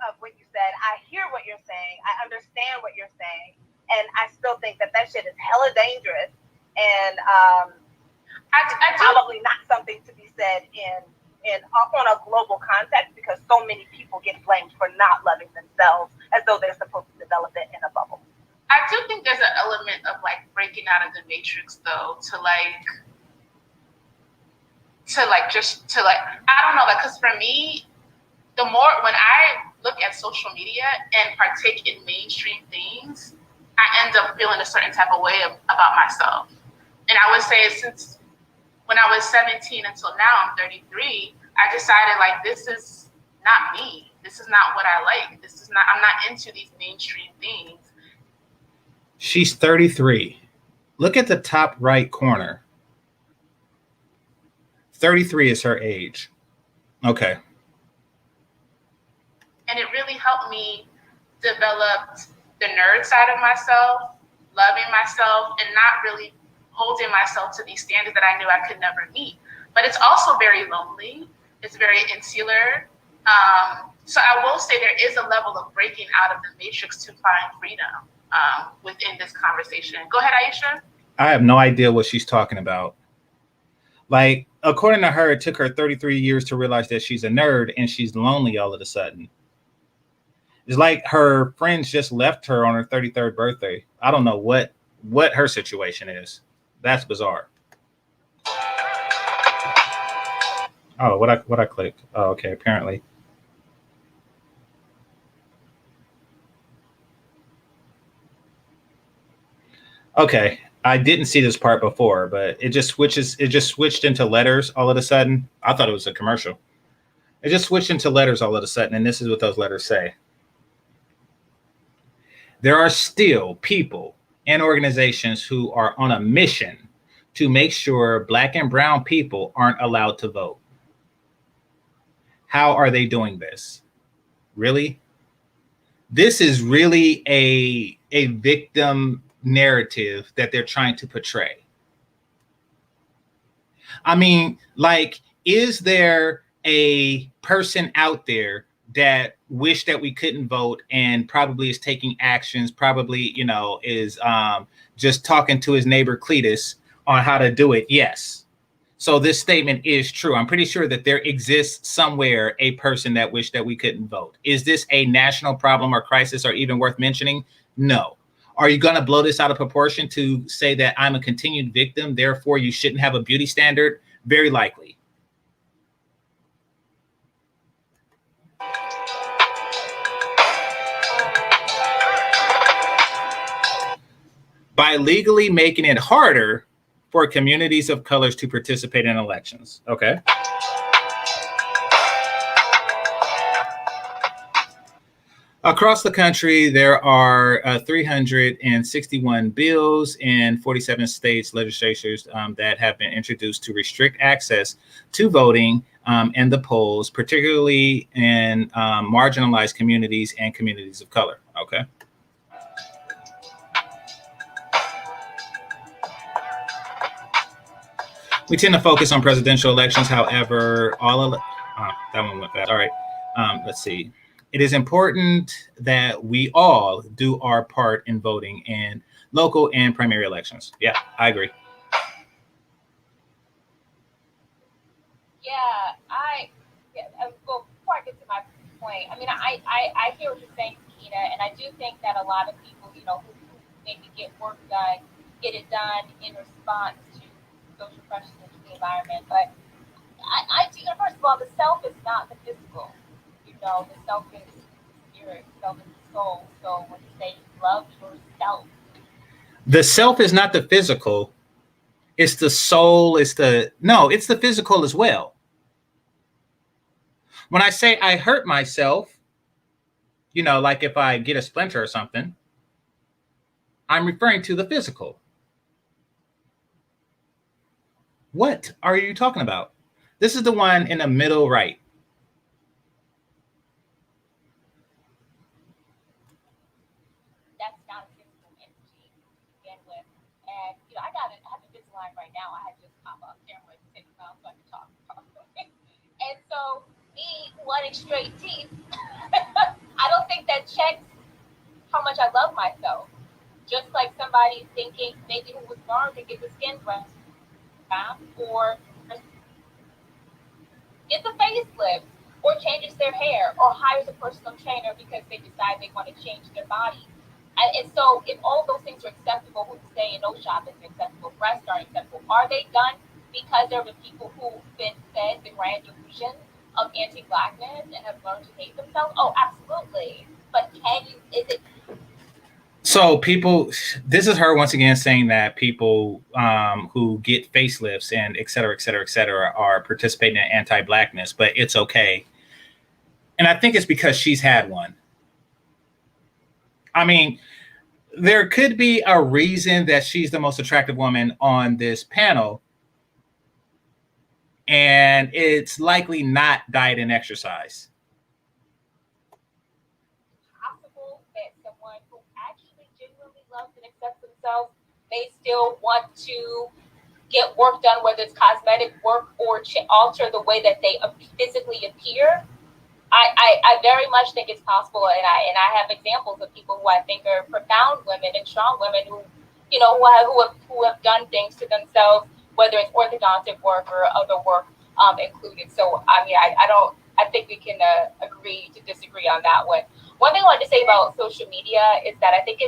of what you said. I hear what you're saying. I understand what you're saying. And I still think that shit is hella dangerous. And probably not something to be said on a global context, because so many people get blamed for not loving themselves as though they're supposed to develop it in a bubble. I do think there's an element of like breaking out of the matrix though, to I don't know, like, because for me, the more when I look at social media and partake in mainstream things, I end up feeling a certain type of way about myself. And I would say since when I was 17 until now, I'm 33, I decided like, this is not me. This is not what I like. I'm not into these mainstream things. She's 33. Look at the top right corner. 33 is her age. Okay. And it really helped me develop the nerd side of myself, loving myself, and not really holding myself to these standards that I knew I could never meet. But it's also very lonely. It's very insular. So I will say there is a level of breaking out of the matrix to find freedom within this conversation. Go ahead, Aisha. I have no idea what she's talking about. Like, according to her, it took her 33 years to realize that she's a nerd and she's lonely all of a sudden. It's like her friends just left her on her 33rd birthday. I don't know what her situation is. That's bizarre. Oh, what I clicked? Oh, okay, apparently. Okay, I didn't see this part before, but it just switched into letters all of a sudden. I thought it was a commercial. It just switched into letters all of a sudden, and this is what those letters say. there are still people and organizations who are on a mission to make sure Black and brown people aren't allowed to vote. How are they doing this? Really? This is really a victim narrative that they're trying to portray. I mean, like, is there a person out there that wish that we couldn't vote and probably is taking actions, probably, you know, is just talking to his neighbor Cletus on how to do it? Yes. So this statement is true. I'm pretty sure that there exists somewhere a person that wished that we couldn't vote. Is this a national problem or crisis or even worth mentioning? No. Are you going to blow this out of proportion to say that I'm a continued victim, therefore you shouldn't have a beauty standard? Very likely. By legally making it harder for communities of colors to participate in elections. Okay. Across the country, there are 361 bills in 47 states legislatures that have been introduced to restrict access to voting and the polls, particularly in marginalized communities and communities of color. Okay. We tend to focus on presidential elections. However, that one went bad. All right. Let's see. It is important that we all do our part in voting in local and primary elections. Yeah, I agree. Well, before I get to my point, I mean, I hear what you're saying, Kina, and I do think that a lot of people, you know, who maybe get work done, get it done in response to social pressures in the environment. But I do, first of all, the self is not the physical. You know, the self is the spirit, the self is the soul. So when you say love yourself, the self is not the physical. It's the soul. It's the physical as well. When I say I hurt myself, you know, like if I get a splinter or something, I'm referring to the physical. What are you talking about? This is the one in the middle right. That's not a physical entity to begin with. And, you know, I have a Invisalign right now. I had just pop up camera and take it out so I can talk properly. And so, me wanting straight teeth, I don't think that checks how much I love myself. Just like somebody thinking maybe who was born to get the skin right, or gets a facelift, or changes their hair, or hires a personal trainer because they decide they want to change their body. And so if all those things are acceptable, who's saying no shopping is acceptable, breasts are acceptable, are they done because there are people who've been fed the grand delusion of anti-Blackness and have learned to hate themselves? Oh, absolutely. But is it? So people, this is her once again saying that people who get facelifts and et cetera, are participating in anti-Blackness, but it's okay. And I think it's because she's had one. I mean, there could be a reason that she's the most attractive woman on this panel, and it's likely not diet and exercise. They still want to get work done, whether it's cosmetic work or alter the way that they physically appear. I very much think it's possible, and I have examples of people who I think are profound women and strong women who, you know, who have done things to themselves, whether it's orthodontic work or other work included. So I mean, I think we can agree to disagree on that one. One thing I wanted to say about social media is that I think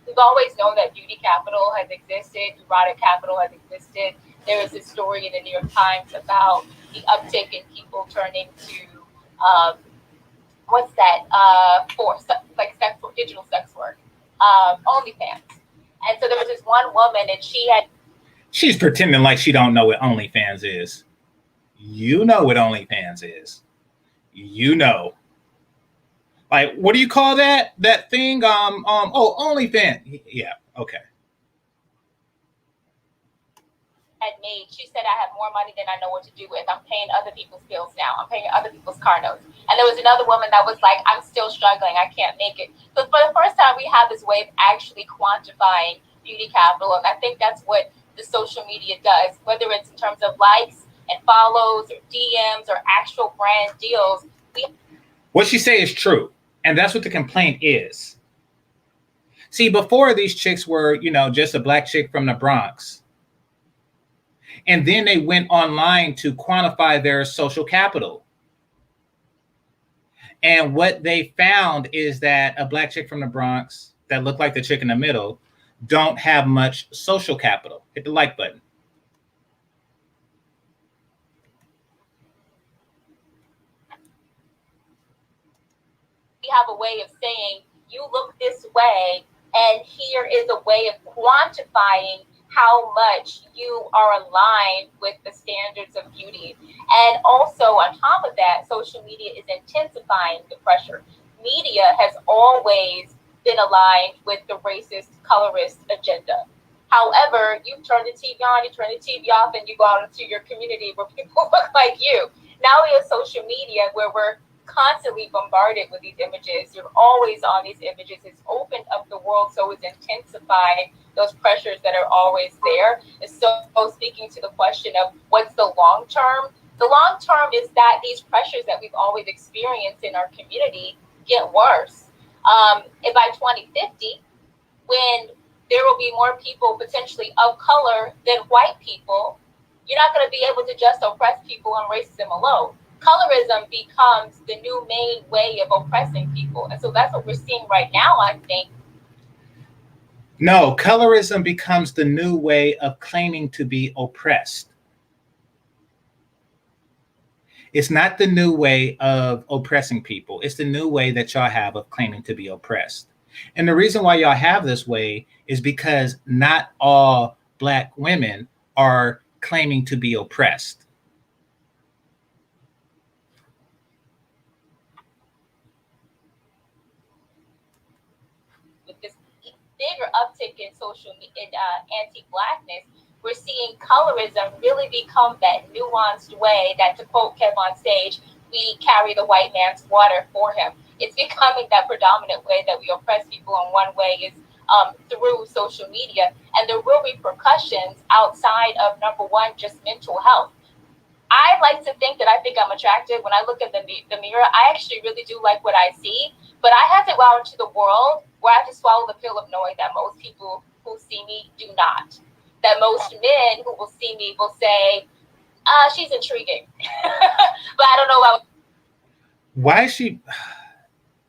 we've always known that beauty capital has existed, erotic capital has existed. There was this story in the New York Times about the uptick in people turning to what's that for like digital sex work, OnlyFans. And so there was this one woman, and she's pretending like she don't know what OnlyFans is. You know what OnlyFans is. You know. Like, what do you call that? That thing? Oh, OnlyFans. Yeah. Okay. Had made, she said, I have more money than I know what to do with. I'm paying other people's bills now. I'm paying other people's car notes. And there was another woman that was like, I'm still struggling. I can't make it. So for the first time, we have this way of actually quantifying beauty capital. And I think that's what the social media does, whether it's in terms of likes and follows or DMs or actual brand deals. What she say is true. And that's what the complaint is. See, before these chicks were, just a black chick from the Bronx. And then they went online to quantify their social capital. And what they found is that a black chick from the Bronx that looked like the chick in the middle don't have much social capital. Hit the like button. We have a way of saying, you look this way, and here is a way of quantifying how much you are aligned with the standards of beauty. And also on top of that, social media is intensifying the pressure. Media has always been aligned with the racist, colorist agenda. However, you turn the TV on, you turn the TV off, and you go out into your community where people look like you. Now we have social media where we're constantly bombarded with these images. You're always on these images. It's opened up the world, so it's intensified those pressures that are always there. And so speaking to the question of what's the long term, the long term is that these pressures that we've always experienced in our community get worse. And by 2050, when there will be more people potentially of color than white people, you're not going to be able to just oppress people and racism alone. Colorism becomes the new main way of oppressing people. And so that's what we're seeing right now, I think. No, colorism becomes the new way of claiming to be oppressed. It's not the new way of oppressing people. It's the new way that y'all have of claiming to be oppressed. And the reason why y'all have this way is because not all Black women are claiming to be oppressed. Bigger uptick in anti-Blackness, we're seeing colorism really become that nuanced way that, to quote Kev on stage, we carry the white man's water for him. It's becoming that predominant way that we oppress people, and one way is through social media. And there will be repercussions outside of, number one, just mental health. I like to think that I think I'm attractive. When I look at the mirror, I actually really do like what I see. But I have to go out into the world where I have to swallow the pill of knowing that most people who see me do not. That most men who will see me will say, she's intriguing. But I don't know about. Why is she?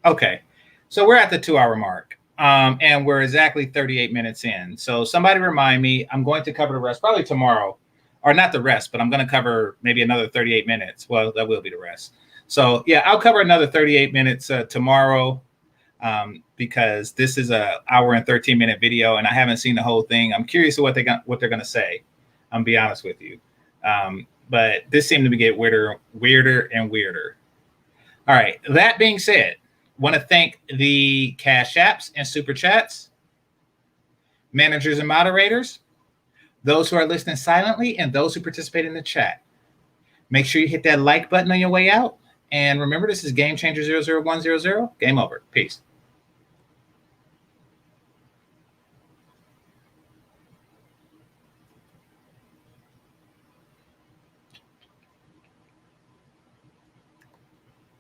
Okay. So we're at the 2-hour mark. And we're exactly 38 minutes in. So somebody remind me, I'm going to cover the rest probably tomorrow. Or not the rest, but I'm going to cover maybe another 38 minutes. Well, that will be the rest. So yeah, I'll cover another 38 minutes tomorrow because this is a hour and 13-minute video, and I haven't seen the whole thing. I'm curious what they're going to say. I'm be honest with you, but this seemed to get weirder and weirder. All right. That being said, want to thank the Cash Apps and Super Chats, managers and moderators, those who are listening silently, and those who participate in the chat. Make sure you hit that like button on your way out. And remember, this is Game Changer 00100. Game over. Peace.